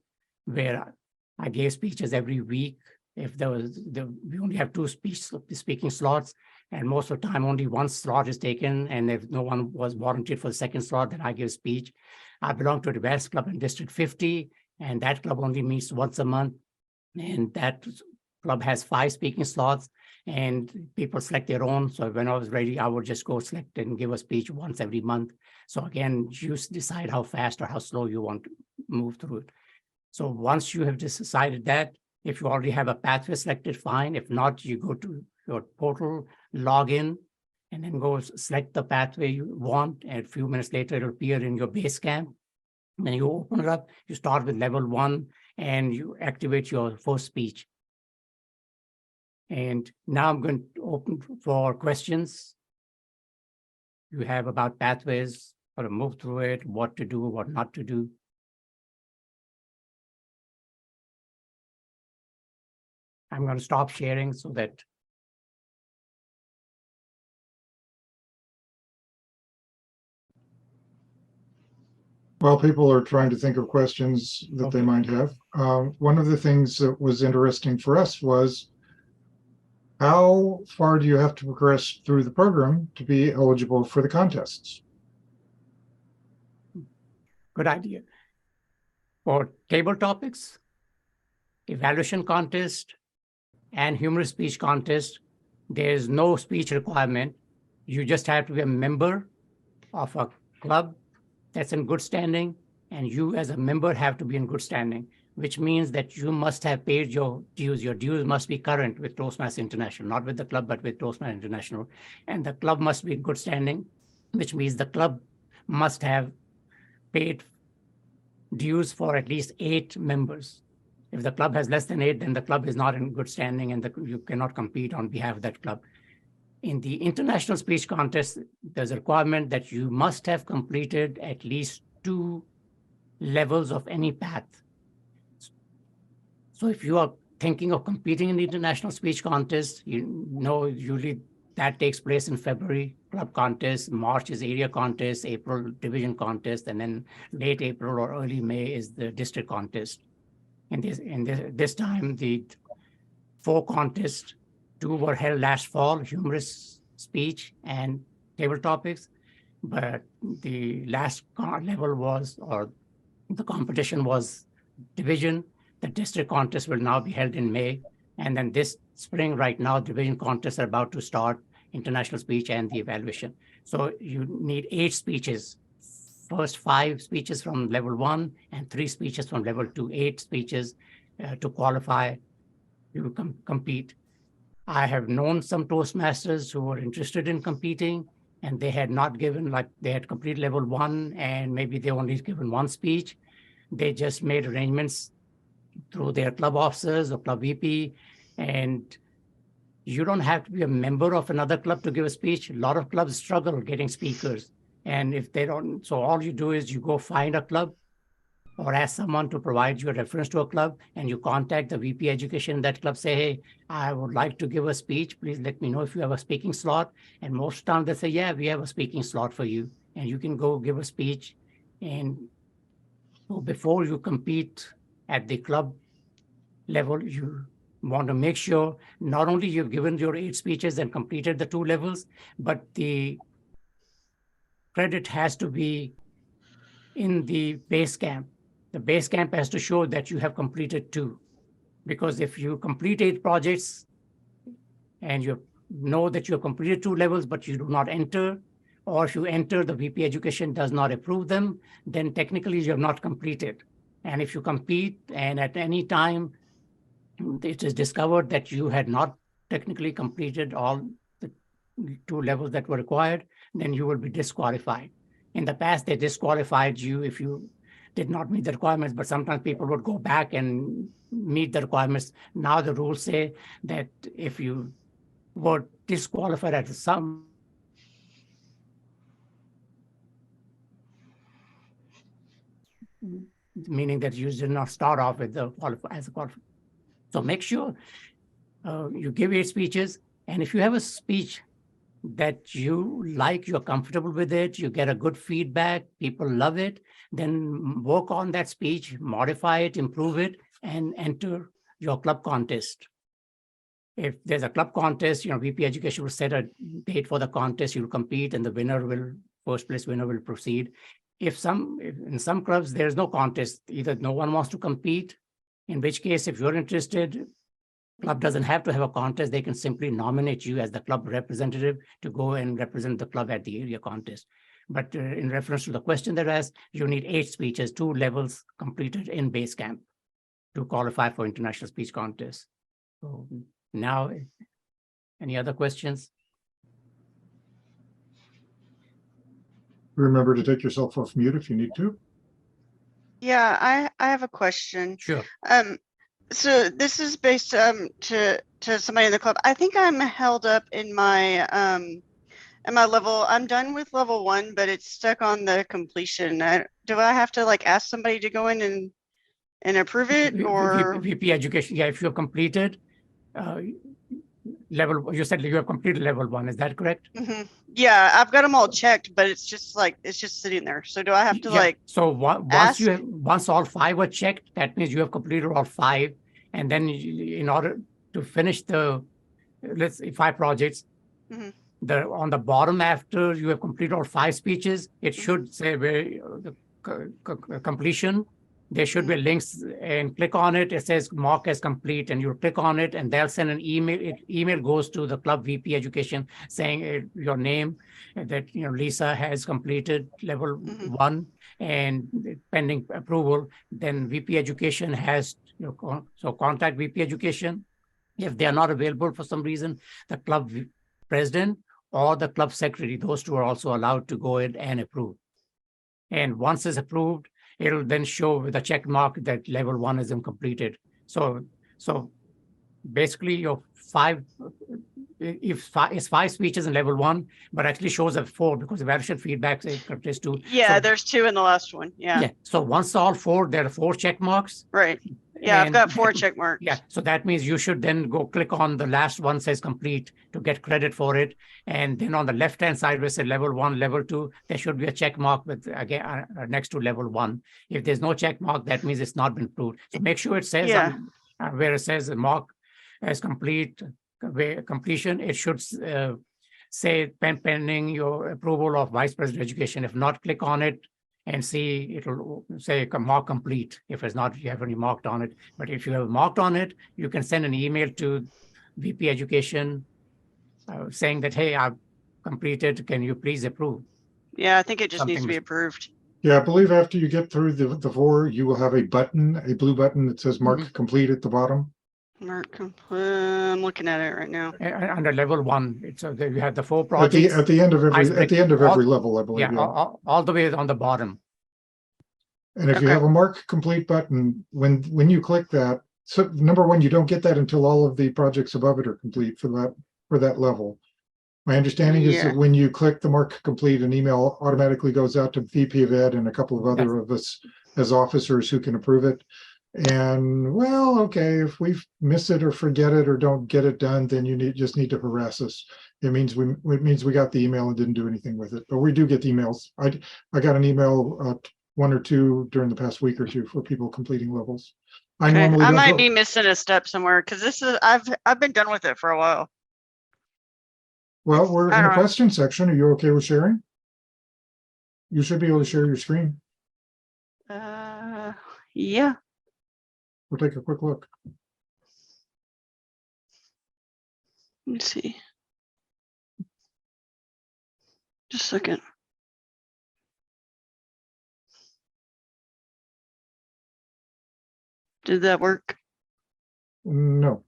where I gave speeches every week. If we only have 2 speaking slots, and most of the time only 1 slot is taken. And if no one was volunteered for the 2nd slot, then I give speech. I belong to the West Club in District 50, and that club only meets once a month. And that club has 5 speaking slots, and people select their own. So when I was ready, I would just go select and give a speech once every month. So again, you decide how fast or how slow you want to move through it. So once you have decided that, if you already have a pathway selected, fine. If not, you go to your portal, log in, and then go select the pathway you want. And a few minutes later, it'll appear in your Basecamp. Then you open it up, you start with level 1, and you activate your first speech. And now I'm going to open for questions you have about pathways, how to move through it, what to do, what not to do. I'm going to stop sharing so that While people are trying to think of questions that they Okay. might have, one of the things that was interesting for us was, how far do you have to progress through the program to be eligible for the contests? good idea. For table topics, evaluation contest, and humorous speech contest, there's no speech requirement. You just have to be a member of a club that's in good standing, and you as a member have to be in good standing, which means that you must have paid your dues. Your dues must be current with Toastmasters International, not with the club, but with Toastmasters International. And the club must be in good standing, which means the club must have paid dues for at least 8 members. If the club has less than 8, then the club is not in good standing, and you cannot compete on behalf of that club. In the international speech contest, there's a requirement that you must have completed at least 2 levels of any path. So if you are thinking of competing in the international speech contest, usually that takes place in February, club contest, March is area contest, April division contest, and then late April or early May is the district contest. And this time, the 4 contests, 2 were held last fall, humorous speech and table topics. But the last level the competition was division. The district contest will now be held in May. And then this spring, right now, division contests are about to start, international speech and the evaluation. So you need 8 speeches. First 5 speeches from level 1 and 3 speeches from level 2, 8 speeches to qualify to compete. I have known some Toastmasters who were interested in competing, and they had not given, like they had completed level 1 and maybe they only given one speech, they just made arrangements through their club officers or club VP, and you don't have to be a member of another club to give a speech. A lot of clubs struggle getting speakers. And if they don't, so all you do is you go find a club or ask someone to provide you a reference to a club, and you contact the VP education in that club, say, hey, I would like to give a speech. Please let me know if you have a speaking slot. And most of the time they say, yeah, we have a speaking slot for you. And you can go give a speech. And so before you compete at the club level, you want to make sure not only you've given your 8 speeches and completed the 2 levels, but the credit has to be in the base camp. The base camp has to show that you have completed 2. Because if you complete 8 projects and you know that you have completed 2 levels, but you do not enter, or if you enter, the VP education does not approve them, then technically you have not completed. And if you compete and at any time it is discovered that you had not technically completed all the 2 levels that were required, then you will be disqualified. In the past, they disqualified you if you did not meet the requirements, but sometimes people would go back and meet the requirements. Now the rules say that if you were disqualified at some meaning that you did not start off with the as a qualifier. So make sure you give 8 speeches, and if you have a speech that you like, you're comfortable with it, you get a good feedback, people love it, then work on that speech, modify it, improve it, and enter your club contest. If there's a club contest, VP Education will set a date for the contest, you'll compete, and the first place winner will proceed. In some clubs, there's no contest, either no one wants to compete, in which case, if you're interested, club doesn't have to have a contest. They can simply nominate you as the club representative to go and represent the club at the area contest. But in reference to the question that I asked, you need 8 speeches, 2 levels completed in base camp to qualify for international speech contest. So now, any other questions? Remember to take yourself off mute if you need to. Yeah, I have a question. Sure. So this is based to somebody in the club. I think I'm held up in my level. I'm done with level 1, but it's stuck on the completion. Do I have to ask somebody to go in and approve it, or VP Education? Yeah, if you're completed level, you said you have completed level 1. Is that correct? Mm-hmm. Yeah, I've got them all checked, but it's just sitting there. So do I have to So once all 5 were checked, that means you have completed all 5, and then in order to finish the 5 projects, Mhm. on the bottom after you have completed all 5 speeches, it should say where the completion. There should be links, and click on it. It says mark as complete, and you click on it, and they'll send an email. Email goes to the club VP Education saying your name, that Lisa has completed level 1 and pending approval. Then VP Education has so contact VP Education. If they are not available for some reason, the club president or the club secretary, those 2 are also allowed to go in and approve. And once it's approved, it'll then show with a check mark that level 1 is completed. So basically your 5, it's 5 speeches in level 1, but actually shows up 4 because evaluation feedback is 2. Yeah, so, there's 2 in the last one. Yeah. So once all 4, there are 4 check marks. Right. Yeah, I've got 4 check marks. Yeah, so that means you should then go click on the last one says complete to get credit for it. And then on the left-hand side, where it says level 1, level 2, there should be a check mark with again next to level 1. If there's no check mark, that means it's not been approved. So make sure it says where it says mark as complete, completion, it should say pending your approval of Vice President Education. If not, click on it and see, it'll say mark complete. If it's not, you haven't marked on it. But if you have marked on it, you can send an email to VP Education saying that, hey, I've completed, can you please approve? Yeah, I think it just needs to be approved. Yeah, I believe after you get through the 4, you will have a blue button that says mark complete at the bottom. I'm looking at it right now. Under level 1, it's you have the 4 At projects. the end of every all- level, I believe. Yeah, all the way on the bottom. And if you Okay. have a mark complete button, when you click that, so number one, you don't get that until all of the projects above it are complete for that level. My understanding is Yeah. that when you click the mark complete, an email automatically goes out to VP of Ed and a couple of other of us as officers who can approve it. And well, okay, if we miss it or forget it or don't get it done, then you just need to harass us. It means we got the email and didn't do anything with it, but we do get emails. I got an email 1 or 2 during the past week or 2 for people completing levels. I Okay. normally I don't might go- be missing a step somewhere because this is I've been done with it for a while. Well, we're I in the don't know. question section. Are you okay with sharing? You should be able to share your screen. Yeah. We'll take a quick look. Let me see. Just a second. Did that work? No,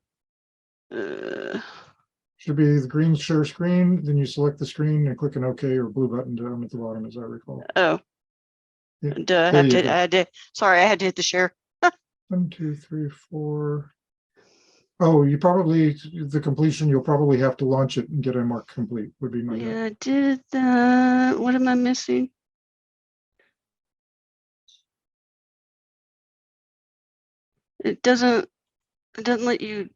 should be the green share screen. Then you select the screen and click an OK or blue button down at the bottom, as I recall. oh. Yeah, Duh, there you go. I had to, sorry, I had to hit the share. 1, 2, 3, 4. Oh, the completion, you'll probably have to launch it and get a mark complete would be my guess. Yeah, I did that. What am I missing? It doesn't let you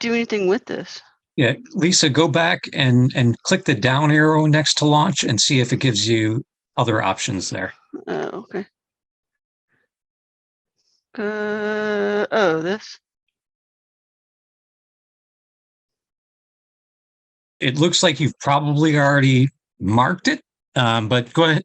do anything with this. Yeah, Lisa, go back and click the down arrow next to launch and see if it gives you other options there. Oh, okay. Oh, this. It looks like you've probably already marked it, but go ahead.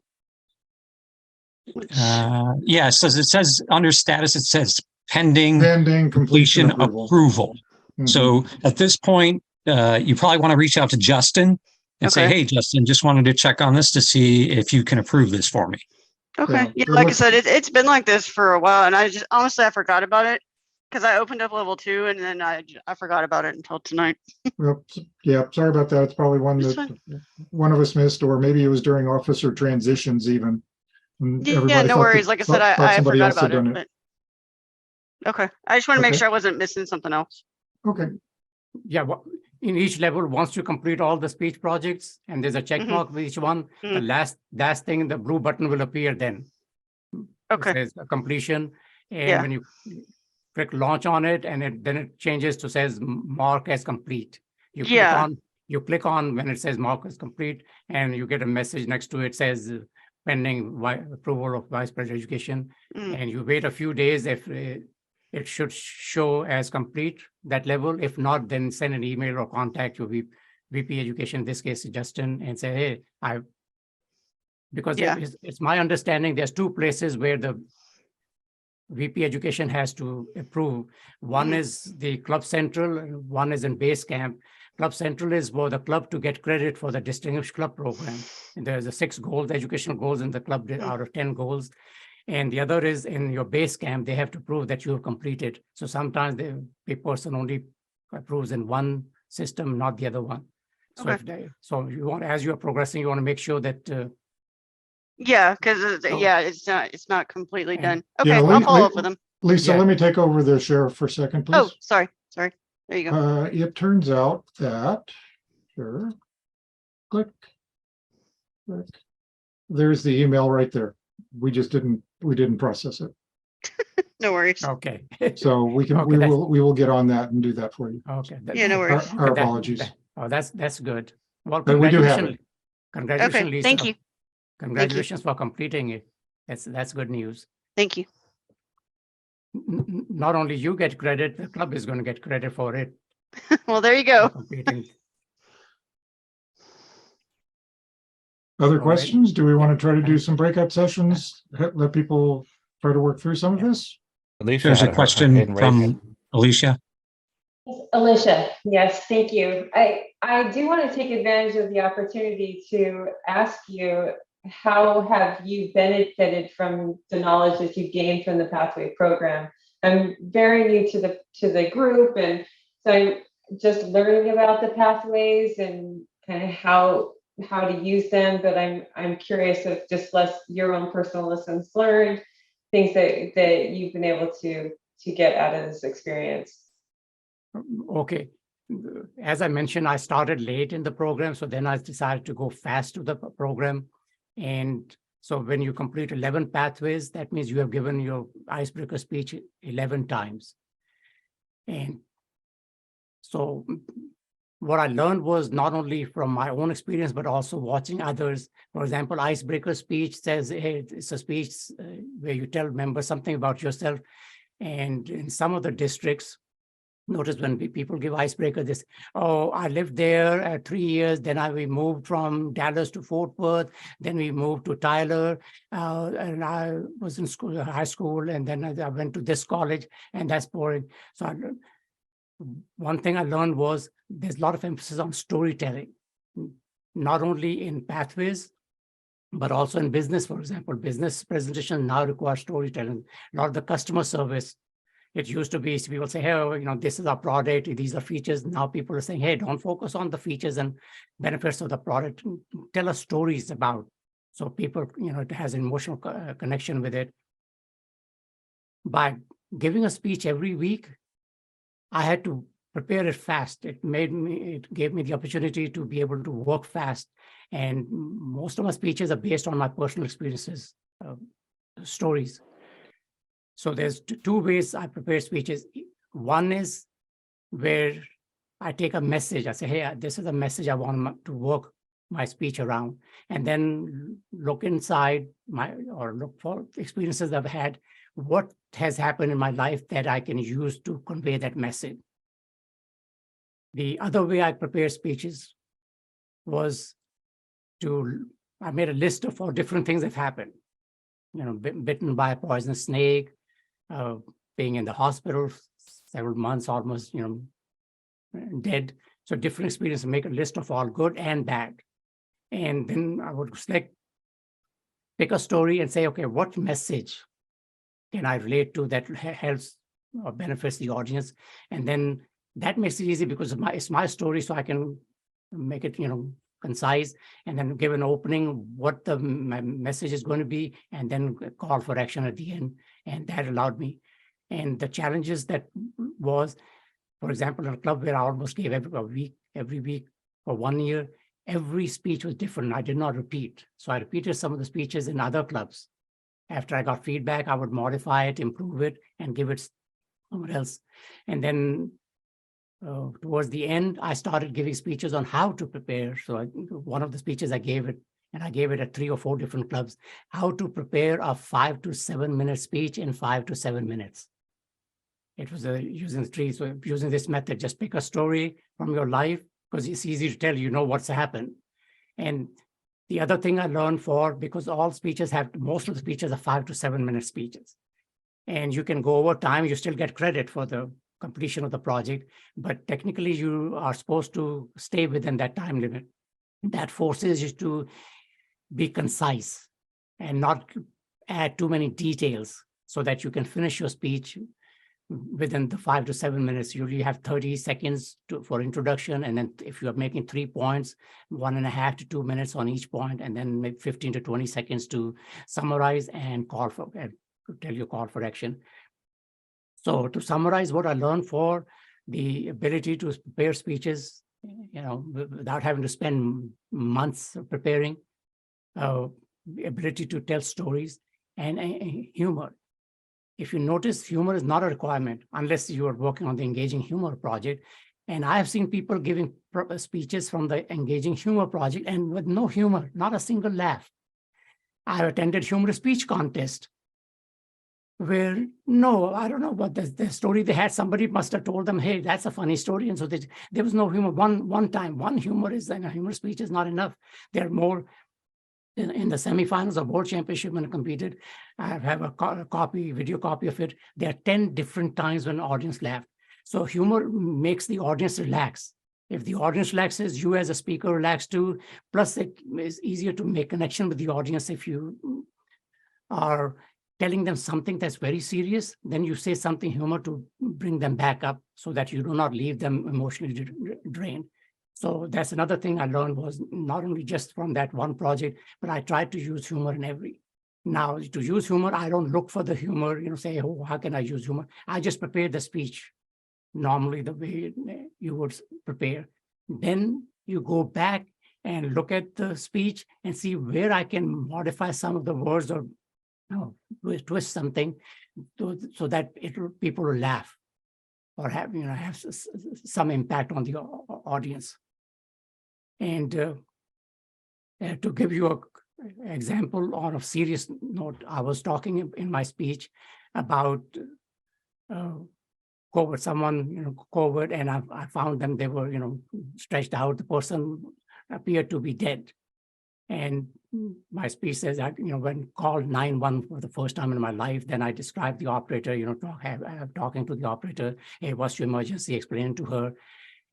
Which, Yeah, it says under status, it says pending Pending completion approval. approval. Mhm. So at this point, you probably want to reach out to Justin and say, Okay. hey, Justin, just wanted to check on this to see if you can approve this for me. okay. Yeah, Yeah, it like I looks- said, it's been like this for a while, and I just honestly I forgot about it because I opened up level 2 and then I forgot about it until tonight. Well, yeah, sorry about that. It's probably one It's that one of us missed, or maybe it was during officer transitions even. And Yeah, everybody no thought worries. that- Like I said, thought I somebody forgot else had about done it. But okay, I just want to make Okay. sure I wasn't missing something else. Okay, Yeah, in each level, once you complete all the speech projects and there's a check Mhm. mark with each one, the Mhm. last thing, the blue button will appear then. It Okay. says completion, and Yeah. when you click launch on it, and then it changes to says mark as complete. You Yeah. click on when it says mark as complete, and you get a message next to it says pending approval of Vice President of Education, Mm. and you wait a few days. If it should show as complete that level. If not, then send an email or contact your VP Education, in this case Justin, and say, hey, because Yeah. it's my understanding there's 2 places where the VP Education has to approve. One Mhm. is the Club Central, and one is in Base Camp. Club Central is for the club to get credit for the Distinguished Club Program. And there's a 6 goals, educational goals in the club out of 10 goals. And the other is in your Base Camp, they have to prove that you have completed. So sometimes the person only approves in one system, not the other one. So Okay. so you want, as you are progressing, you want to make sure that Yeah, because So- yeah, it's not completely And- done. Yeah, Okay, I'll follow up with them. Lisa, Yeah. let me take over the share for a second, please. Oh, sorry. There you go. It turns out that, sure, click, there's the email right there. We didn't process it. No worries. okay. So we Okay, that's- will get on that and do that for you. Okay. Yeah, no worries. Our apologies. That's good. Well, But we do have congratulations. it. Congratulations, Okay, Lisa. thank you. Congratulations for completing it. That's good news. Thank you. Not only you get credit, the club is going to get credit for it. Well, there you for go. completing. Other All right. questions? Do we want to try to do some breakout sessions? Let people try to work through some of this? Alicia There's had a her question hand raised. from Alicia. Alicia, yes, thank you. I do want to take advantage of the opportunity to ask you, how have you benefited from the knowledge that you've gained from the Pathway program? I'm very new to the group, and so I'm just learning about the pathways and kind of how to use them. But I'm curious of just your own personal lessons learned, things that you've been able to get out of this experience. Okay. As I mentioned, I started late in the program, so then I decided to go fast to the program. And so when you complete 11 pathways, that means you have given your icebreaker speech 11 times. And so what I learned was not only from my own experience, but also watching others. For example, icebreaker speech says, hey, it's a speech where you tell members something about yourself. And in some of the districts, notice when people give icebreaker this, oh, I lived there 3 years, then we moved from Dallas to Fort Worth, then we moved to Tyler, and I was in school, high school, and then I went to this college, and that's boring. So one thing I learned was there's a lot of emphasis on storytelling, not only in pathways, but also in business. For example, business presentation now requires storytelling. A lot of the customer service, it used to be people say, hey, this is our product, these are features. Now people are saying, hey, don't focus on the features and benefits of the product. Tell us stories about, so people, it has an emotional connection with it. By giving a speech every week, I had to prepare it fast. It gave me the opportunity to be able to work fast. And most of my speeches are based on my personal experiences, stories. So there's two ways I prepare speeches. One is where I take a message. I say, hey, this is a message I want to work my speech around, and then look inside or look for experiences I've had. What has happened in my life that I can use to convey that message? The other way I prepare speeches was I made a list of 4 different things that have happened. Bitten by a poisonous snake, being in the hospital several months, almost, dead. So different experiences, make a list of all good and bad. And then I would pick a story and say, okay, what message can I relate to that helps or benefits the audience? And then that makes it easy because it's my story, so I can make it, concise, and then give an opening, what the message is going to be, and then call for action at the end. And that allowed me. And the challenges that was, for example, in a club where I almost gave every week for 1 year, every speech was different. I did not repeat. So I repeated some of the speeches in other clubs. After I got feedback, I would modify it, improve it, and give it somewhere else. And then towards the end, I started giving speeches on how to prepare. So one of the speeches I gave it at 3 or 4 different clubs, how to prepare a 5 to 7 minute speech in 5 to 7 minutes. It was using the 3. So using this method, just pick a story from your life, because it's easy to tell, what's happened. And the other thing I learned because most of the speeches are 5 to 7 minute speeches. And you can go over time, you still get credit for the completion of the project, but technically you are supposed to stay within that time limit. That forces you to be concise and not add too many details, so that you can finish your speech within the 5 to 7 minutes. You usually have 30 seconds for introduction, and then if you are making 3 points, 1.5 to 2 minutes on each point, and then maybe 15 to 20 seconds to summarize and tell your call for action. So to summarize what I learned, for the ability to prepare speeches, without having to spend months preparing, the ability to tell stories, and humor. If you notice, humor is not a requirement unless you are working on the Engaging Humor Project. And I have seen people giving speeches from the Engaging Humor Project and with no humor, not a single laugh. I have attended humorous speech contest where, I don't know, but the story they had, somebody must have told them, hey, that's a funny story. And so there was no humor. One humor is in a humor speech is not enough. There are more. In the semifinals of World Championship when I competed, I have a video copy of it. There are 10 different times when the audience laughed. So humor makes the audience relax. If the audience relaxes, you as a speaker relax too. Plus, it is easier to make connection with the audience if you are telling them something that's very serious, then you say something humor to bring them back up so that you do not leave them emotionally drained. So that's another thing I learned, was not only just from that one project, but I tried to use humor in every. Now, to use humor, I don't look for the humor, say, oh, how can I use humor? I just prepare the speech normally the way you would prepare. Then you go back and look at the speech and see where I can modify some of the words or twist something so that people will laugh or have some impact on the audience. And to give you an example on a serious note, I was talking in my speech about COVID, someone, COVID, and I found them, they were, stretched out. The person appeared to be dead. And my speech says that, when called 911 for the first time in my life, then I described the operator, talking to the operator, hey, what's your emergency? Explaining to her.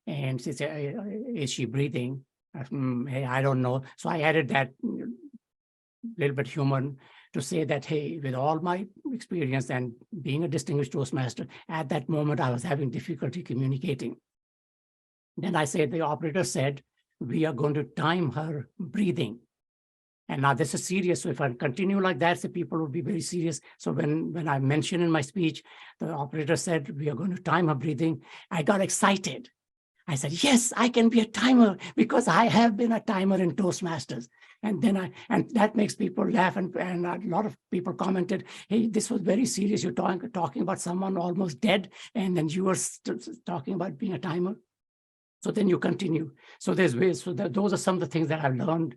And she said, is she breathing? Hey, I don't know. So I added that little bit humor to say that, hey, with all my experience and being a distinguished Toastmaster, at that moment, I was having difficulty communicating. Then I said, the operator said, we are going to time her breathing. And now this is serious. So if I continue like that, the people will be very serious. So when I mentioned in my speech, the operator said, we are going to time her breathing, I got excited. I said, yes, I can be a timer because I have been a timer in Toastmasters. And then and that makes people laugh. And a lot of people commented, hey, this was very serious. You're talking about someone almost dead. And then you were talking about being a timer. So then you continue. So there's ways. So those are some of the things that I've learned,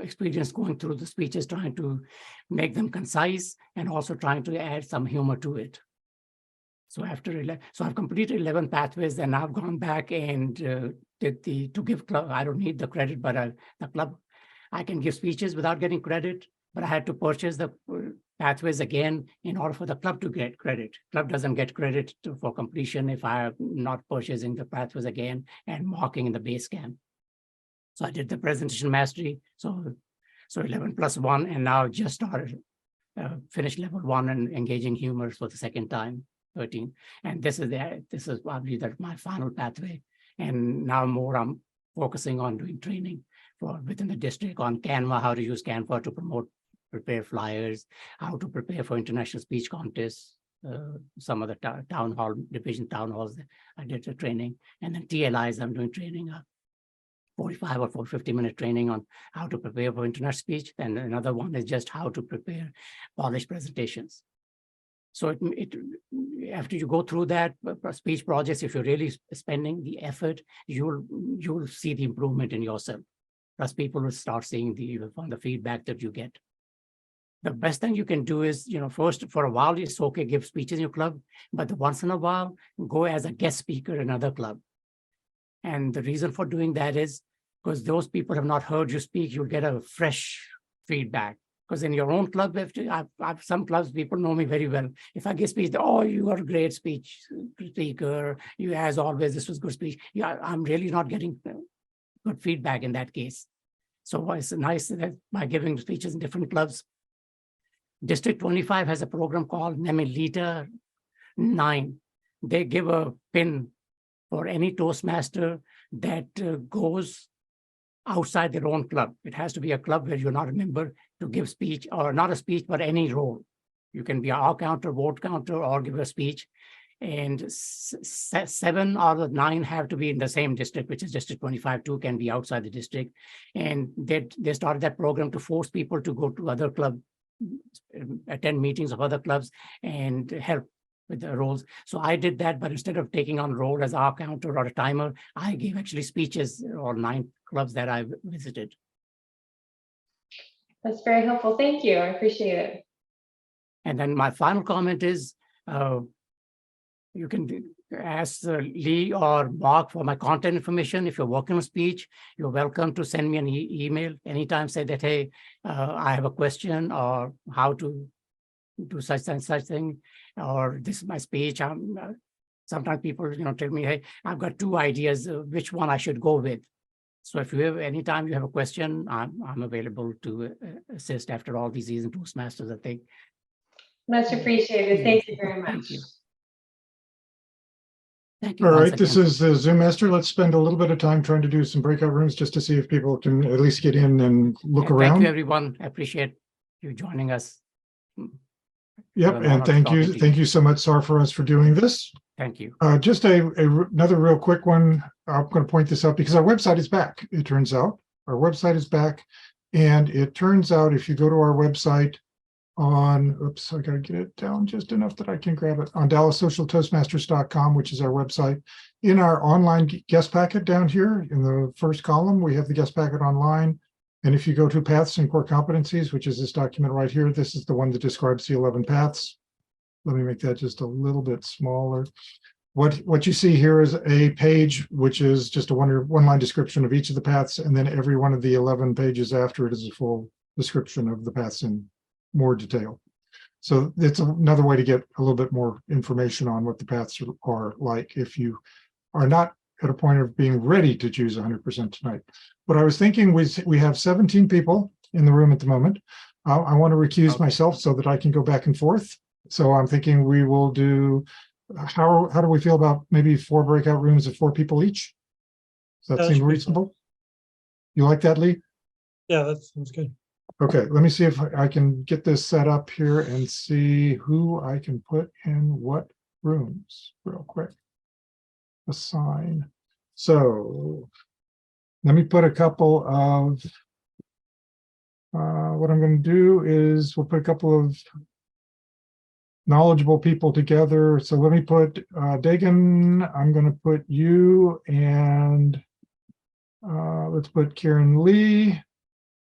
experience going through the speeches, trying to make them concise and also trying to add some humor to it. So I've completed 11 pathways, and I've gone back and did to give club. I don't need the credit, but the club, I can give speeches without getting credit, but I had to purchase the pathways again in order for the club to get credit. Club doesn't get credit for completion if I'm not purchasing the pathways again and marking in the base camp. So I did the presentation mastery. So 11 plus 1, and now just started, finished level 1 and engaging humor for the second time, 13. And this is probably my final pathway. And now more I'm focusing on doing training within the district on Canva, how to use Canva to prepare flyers, how to prepare for international speech contests, some of the division town halls. I did the training, and then TLIs, I'm doing training, 45 or 50-minute training on how to prepare for international speech. And another one is just how to prepare polished presentations. So after you go through that speech projects, if you're really spending the effort, you'll see the improvement in yourself. Plus, people will start seeing the feedback that you get. The best thing you can do is, first, for a while, it's okay, give speeches in your club, but once in a while, go as a guest speaker in another club. And the reason for doing that is because those people have not heard you speak, you'll get a fresh feedback. Because in your own club, I've some clubs, people know me very well. If I give speech, oh, you are a great speech speaker. You, as always, this was good speech. Yeah, I'm really not getting good feedback in that case. So it's nice that by giving speeches in different clubs. District 25 has a program called Nemilita 9. They give a pin for any Toastmaster that goes outside their own club. It has to be a club where you're not a member to give speech, or not a speech, but any role. You can be our counter, vote counter, or give a speech. And 7 out of 9 have to be in the same district, which is District 25. 2 can be outside the district. And they started that program to force people to go to other clubs, attend meetings of other clubs, and help with the roles. So I did that, but instead of taking on role as our counter or a timer, I gave actually speeches all 9 clubs that I visited. That's very helpful. Thank you. I appreciate it. And then my final comment is, you can ask Lee or Mark for my contact information. If you're working on speech, you're welcome to send me an email anytime. Say that, hey, I have a question, or how to do such and such thing, or this is my speech. Sometimes people, tell me, hey, I've got 2 ideas, which one I should go with. So if you have anytime you have a question, I'm available to assist after all these years in Toastmasters, I think. Much appreciated. Thank you very much. Thank you. Thank you. All once right, this again. is the Zoom master. Let's spend a little bit of time trying to do some breakout rooms just to see if people can at least get in and look And around. Thank you, everyone. I appreciate you joining us. Yep, Well, and I'll thank talk you, to you. thank you so much, Sarfaraz, for doing this. Thank you. Just another real quick one. I'm going to point this out because our website is back. It turns out our website is back, and it turns out if you go to our website on, oops, I got to get it down just enough that I can grab it on DallasSocialToastmasters.com, which is our website. In our online guest packet down here in the first column, we have the guest packet online. And if you go to Paths and Core Competencies, which is this document right here, this is the one that describes the 11 paths. Let me make that just a little bit smaller. What you see here is a page, which is just a one-line description of each of the paths, and then every one of the 11 pages after it is a full description of the paths in more detail. So it's another way to get a little bit more information on what the paths are like if you are not at a point of being ready to choose 100% tonight. What I was thinking was we have 17 people in the room at the moment. I want to recuse myself so that I can go back and forth. So I'm thinking we will do, how do we feel about maybe 4 breakout rooms of 4 people each? Does that That seem should be fine. reasonable? You like that, Lee? Yeah, that sounds good. Okay, let me see if I can get this set up here and see who I can put in what rooms real quick. Assign. So let me put a couple of, what I'm going to do is we'll put a couple of knowledgeable people together. So let me put Dagan, I'm going to put you, and let's put Karen Lee.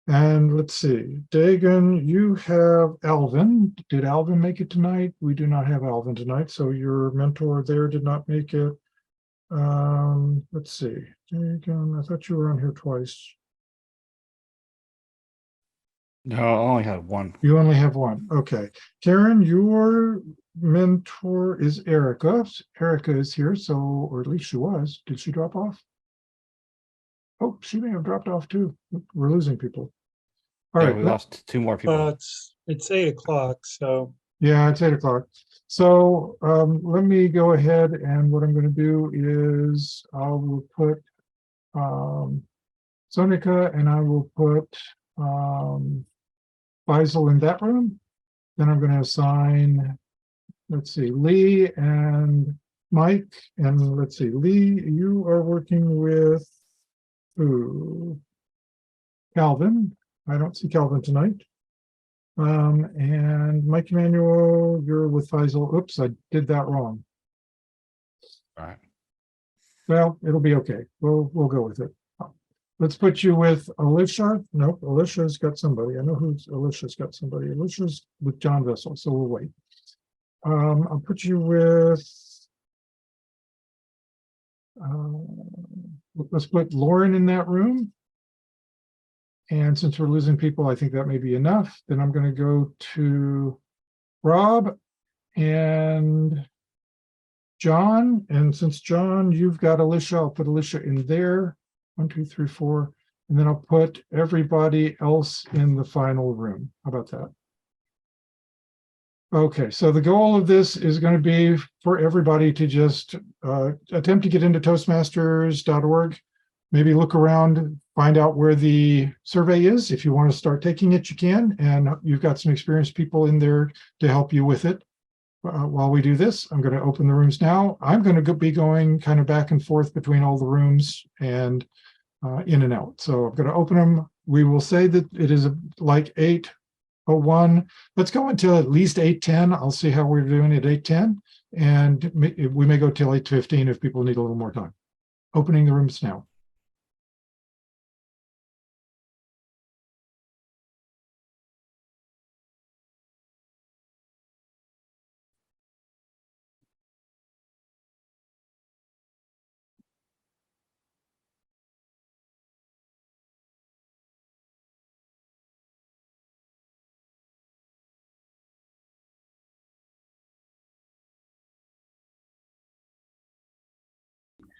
And let's see, Dagan, you have Alvin. Did Alvin make it tonight? We do not have Alvin tonight, so your mentor there did not make it. Let's see, Dagan, I thought you were on here twice. No, I only have one. You only have one. Okay. Karen, your mentor is Erica. Erica is here, so, or at least she was. Did she drop off? Oh, she may have dropped off too. We're losing people. All Yeah, right. we lost 2 more people. It's 8 o'clock, so Yeah, it's 8 o'clock. So let me go ahead, and what I'm going to do is I will put Sonika, and I will put Faisal in that room. Then I'm going to assign, let's see, Lee and Mike. And let's see, Lee, you are working with who? Calvin. I don't see Calvin tonight. And Mike Emanuel, you're with Faisal. Oops, I did that wrong. All right. Well, it'll be okay. We'll go with it. Let's put you with Alicia. Nope, Alicia's got somebody. I know who's Alicia's got somebody. Alicia's with John Vessel, so we'll wait. I'll put you with. Let's put Lauren in that room. And since we're losing people, I think that may be enough. Then I'm going to go to Rob and John. And since John, you've got Alicia, I'll put Alicia in there. 1, 2, 3, 4. And then I'll put everybody else in the final room. How about that? Okay, so the goal of this is going to be for everybody to just attempt to get into Toastmasters.org. Maybe look around, find out where the survey is. If you want to start taking it, you can. And you've got some experienced people in there to help you with it. While we do this, I'm going to open the rooms now. I'm going to be going kind of back and forth between all the rooms and in and out. So I'm going to open them. We will say that it is like 8:01. Let's go until at least 8:10. I'll see how we're doing at 8:10. And we may go till 8:15 if people need a little more time. Opening the rooms now.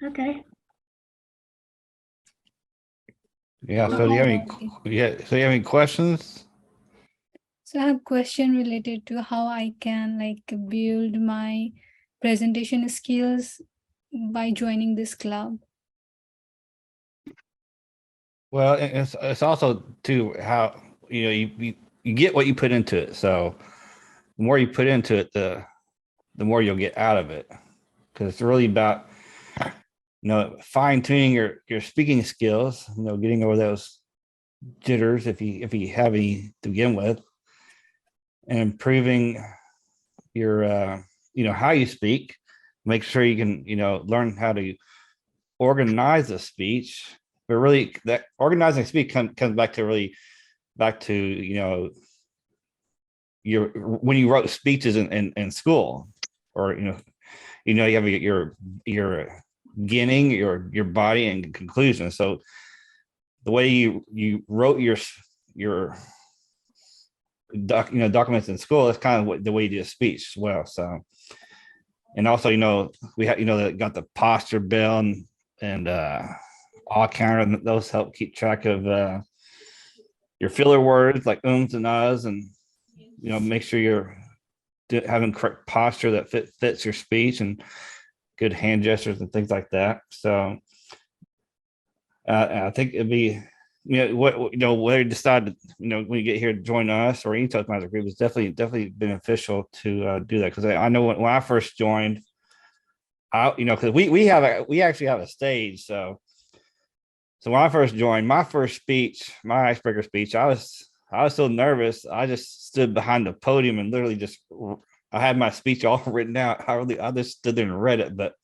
Okay. Yeah. So do you have any? Yeah. So you have any questions? So I have a question related to how I can like build my presentation skills by joining this club. Well, it's also too how you get what you put into it. So the more you put into it, the more you'll get out of it, because it's really about fine tuning your speaking skills. Getting over those jitters if you have any to begin with, and improving your how you speak. Make sure you can learn how to organize a speech. But really, that organizing speech comes back to your when you wrote speeches in school, or you have your beginning, your body, and conclusion. So the way you wrote your documents in school, that's kind of the way you do a speech as well. So, and also we have that got the posture bill and all counter, and those help keep track of your filler words like ums and uhs, and make sure you're having correct posture that fits your speech, and good hand gestures and things like that. So I think it'd be whether you decide when you get here to join us or any Toastmaster group, is definitely beneficial to do that, because I know when I first joined, because we actually have a stage. So when I first joined, my first speech, my icebreaker speech, I was so nervous. I just stood behind the podium and literally I had my speech all written out. I just stood there and read it. But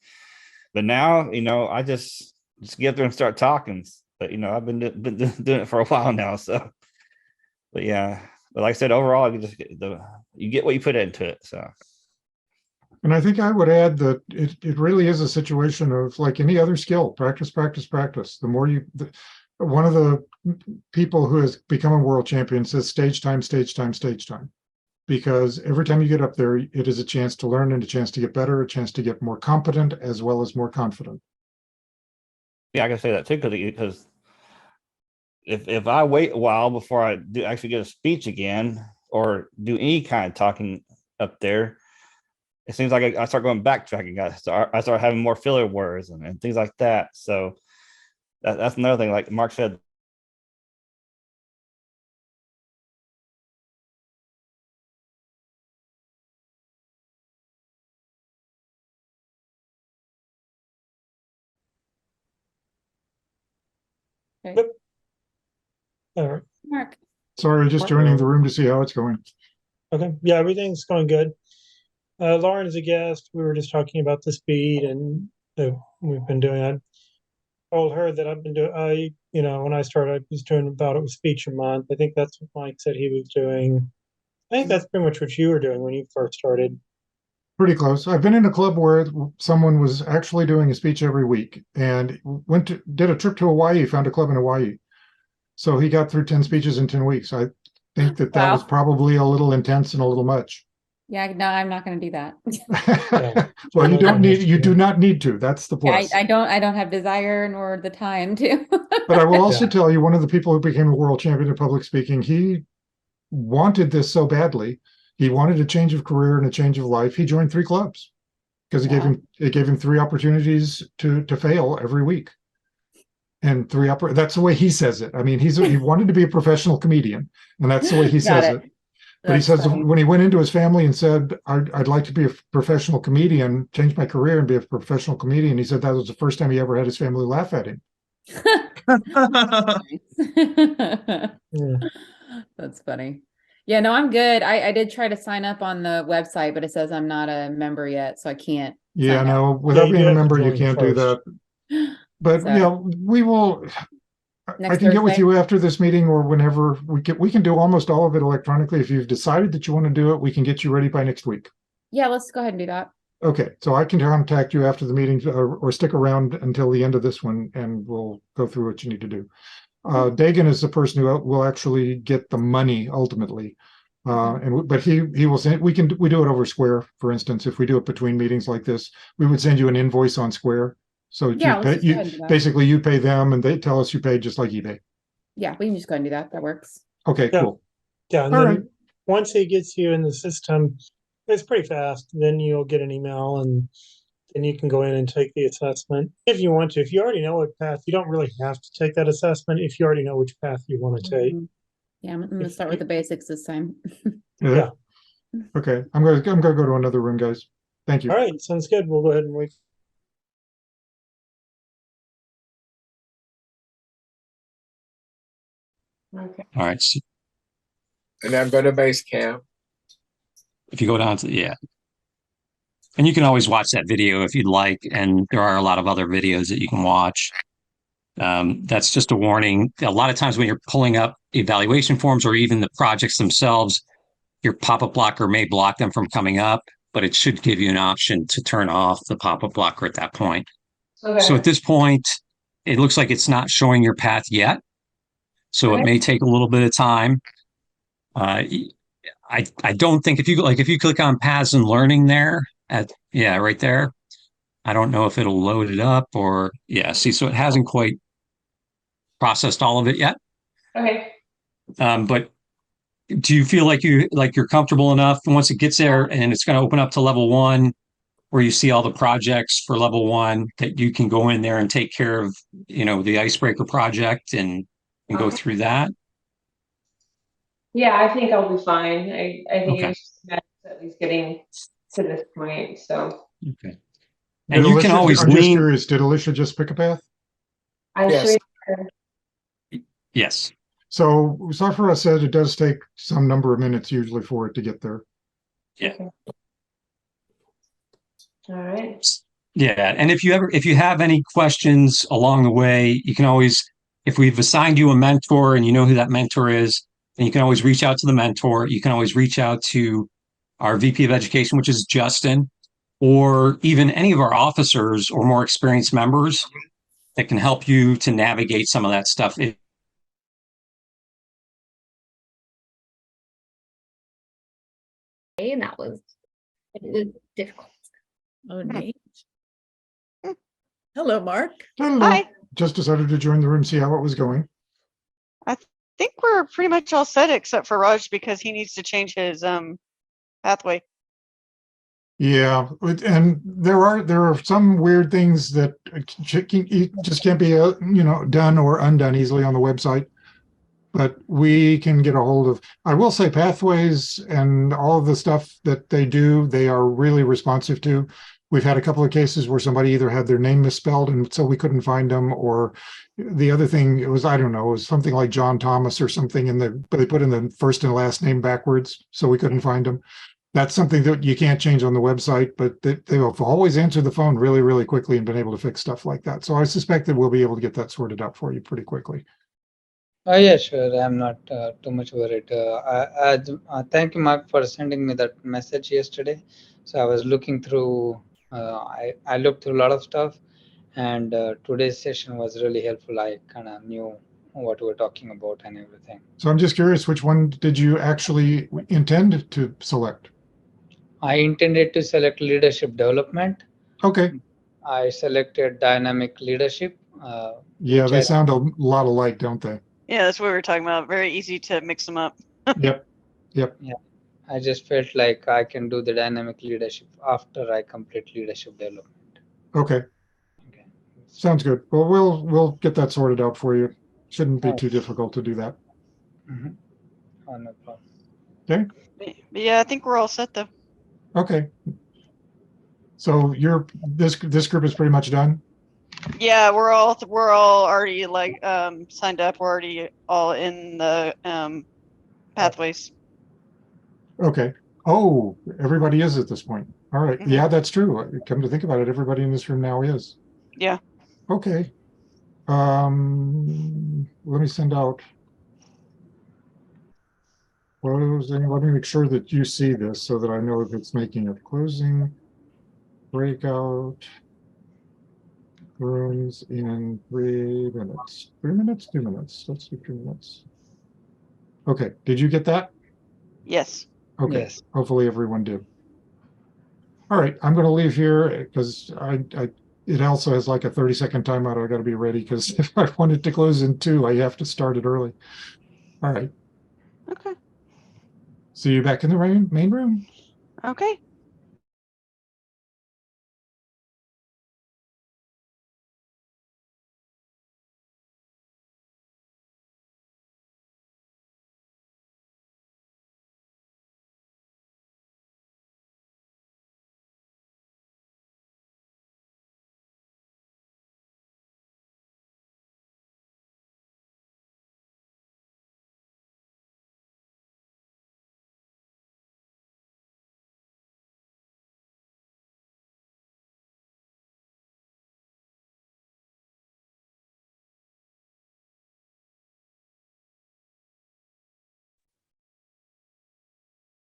now, I just get up there and start talking. But I've been doing it for a while now. So, but yeah, but like I said, overall, you get what you put into it. So. And I think I would add that it really is a situation of like any other skill, practice, practice, practice. The more one of the people who has become a world champion says stage time, stage time, stage time. Because every time you get up there, it is a chance to learn and a chance to get better, a chance to get more competent as well as more confident. Yeah, I can say that too, because if I wait a while before I actually get a speech again or do any kind of talking up there, it seems like I start going backtracking. I start having more filler words and things like that. So that's another thing. Like Mark said, All right. Mark. Sorry, just joining the room to see how it's going. Okay. Yeah, everything's going good. Lauren is a guest. We were just talking about the speed, and we've been doing that. I told her that I've been doing, when I started, I was doing about a speech a month. I think that's what Mike said he was doing. I think that's pretty much what you were doing when you first started. Pretty close. I've been in a club where someone was actually doing a speech every week and did a trip to Hawaii, found a club in Hawaii. So he got through 10 speeches in 10 weeks. I think that Wow. was probably a little intense and a little much. Yeah, no, I'm not going to do that. Well, you do not need to. That's the plus. I don't have desire nor the time to. But I will also tell you, one of the people who became a world champion in public speaking, he wanted this so badly. He wanted a change of career and a change of life. He joined 3 clubs because it gave him 3 opportunities to fail every week. And that's the way he says it. I mean, he wanted to be a professional comedian, and that's the way he says it. But he says when he went into his family and said, I'd like to be a professional comedian, change my career and be a professional comedian, he said that was the first time he ever had his family laugh at him. That's funny. Yeah, no, I'm good. I did try to sign up on the website, but it says I'm not a member yet, so I can't. Yeah, no, without being a member, you can't do that. But we will. I can get with you after this meeting or whenever we can do almost all of it electronically. If you've decided that you want to do it, we can get you ready by next week. Yeah, let's go ahead and do that. Okay, so I can contact you after the meeting or stick around until the end of this one, and we'll go through what you need to do. Dagan is the person who will actually get the money ultimately, but he will send. We do it over Square, for instance. If we do it between meetings like this, we would send you an invoice on Square. So basically you pay them and they tell us you paid, just like eBay. Yeah, we can just go ahead and do that. That works. Okay, cool. Yeah, and all then right. once he gets you in the system, it's pretty fast. Then you'll get an email and then you can go in and take the assessment if you want to. If you already know what path, you don't really have to take that assessment if you already know which path you want to take. Mhm. Yeah, I'm gonna start with the basics this time. Yeah. Okay, I'm gonna go to another room, guys. Thank you. All right, sounds good. We'll go ahead and wait. Okay. All right. So And I'm going to base camp. if you go down to, yeah. And you can always watch that video if you'd like. And there are a lot of other videos that you can watch. That's just a warning. A lot of times when you're pulling up evaluation forms or even the projects themselves, your pop-up blocker may block them from coming up, but it should give you an option to turn off the pop-up blocker at that point. Okay. So at this point, it looks like it's not showing your path yet. So it Okay. may take a little bit of time. I don't think if you click on paths and learning there right there, I don't know if it'll load it up or see, so it hasn't quite processed all of it yet. Okay. But do you feel like you're comfortable enough once it gets there and it's going to open up to level 1 where you see all the projects for level 1 that you can go in there and take care of, the icebreaker project and go through that? Yeah, I think I'll be fine. I think Okay. it's just at least getting to this point. So Okay. And you can always I'm just lean. curious, did Alicia just pick a path? I'm Yes. sure. Yes. So Sarfara said it does take some number of minutes usually for it to get there. Yeah. Okay. All right. Yeah. And if you have any questions along the way, you can always, if we've assigned you a mentor and you know who that mentor is, then you can always reach out to the mentor. You can always reach out to our VP of Education, which is Justin, or even any of our officers or more experienced members that can help you to navigate some of that stuff. And that was difficult. Oh, neat. Hello, Mark. Hello. Hi. Just decided to join the room, see how it was going. I think we're pretty much all set except for Raj because he needs to change his pathway. Yeah, and there are some weird things that just can't be done or undone easily on the website. But we can get a hold of, I will say, Pathways and all of the stuff that they do, they are really responsive to. We've had a couple of cases where somebody either had their name misspelled and so we couldn't find them, or the other thing, it was, I don't know, it was something like John Thomas or something, but they put in the first and last name backwards, so we couldn't find them. That's something that you can't change on the website, but they have always answered the phone really, really quickly and been able to fix stuff like that. So I suspect that we'll be able to get that sorted out for you pretty quickly. Oh yeah, sure. I'm not too much worried. Thank you, Mark, for sending me that message yesterday. So I was looking through. I looked through a lot of stuff, and today's session was really helpful. I kind of knew what we're talking about and everything. So I'm just curious, which one did you actually intend to select? I intended to select leadership development. Okay. I selected dynamic leadership. Yeah, they sound a lot alike, don't they? Yeah, that's what we were talking about. Very easy to mix them up. Yep. Yeah, I just felt like I can do the dynamic leadership after I complete leadership development. Okay. Sounds good. Well, we'll get that sorted out for you. Shouldn't be too difficult to do that. Mm-hmm. Oh, no problem. Okay. But yeah, I think we're all set though. Okay. So this group is pretty much done. Yeah, we're all already signed up. We're already all in the pathways. Okay. Oh, everybody is at this point. All right. Mhm. Yeah, that's true. Come to think about it, everybody in this room now is. Yeah. Okay. Let me send out. Closing. Let me make sure that you see this so that I know if it's making it. Closing breakout rooms in 3 minutes. 3 minutes? 2 minutes. Let's do 2 minutes. Okay. Did you get that? Yes. Okay. Yes. Hopefully everyone did. All right. I'm going to leave here because it also has like a 30-second timeout. I got to be ready because if I want it to close in 2, I have to start it early. All right. Okay. See you back in the main room. Okay.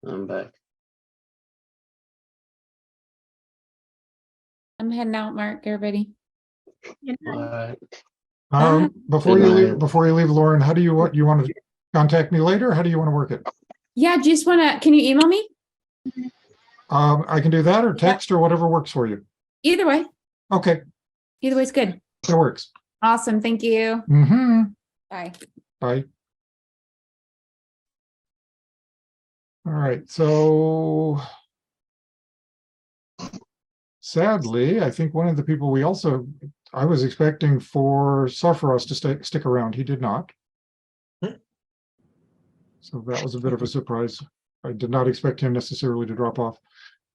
I'm back. I'm heading out, Mark, everybody. Bye. Before Good you night. leave, Lauren, how do you want to contact me later? How do you want to work it? Yeah, just wanna, can you email me? I can do that or text or whatever works for you. Either way, Okay, either way's good. that works. Awesome, thank you. Mm-hmm. Bye. Bye. All right, so sadly, I think one of the people I was expecting for Sarfaros to stick around. He did not. So that was a bit of a surprise. I did not expect him necessarily to drop off.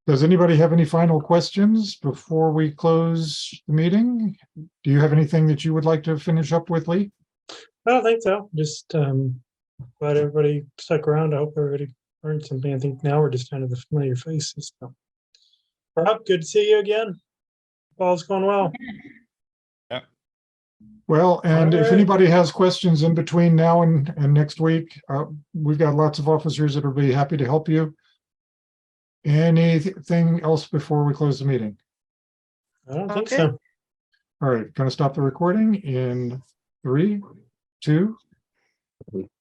Does anybody have any final questions before we close the meeting? Do you have anything that you would like to finish up with, Lee? I don't think so. Just glad everybody stuck around. I hope everybody learned something. I think now we're just kind of the familiar faces. So. Rob, good to see you again. All's going well. Well, and All if right. anybody has questions in between now and next week, we've got lots of officers that will be happy to help you. Anything else before we close the meeting? I don't think Okay. so. All right, going to stop the recording in 3, 2,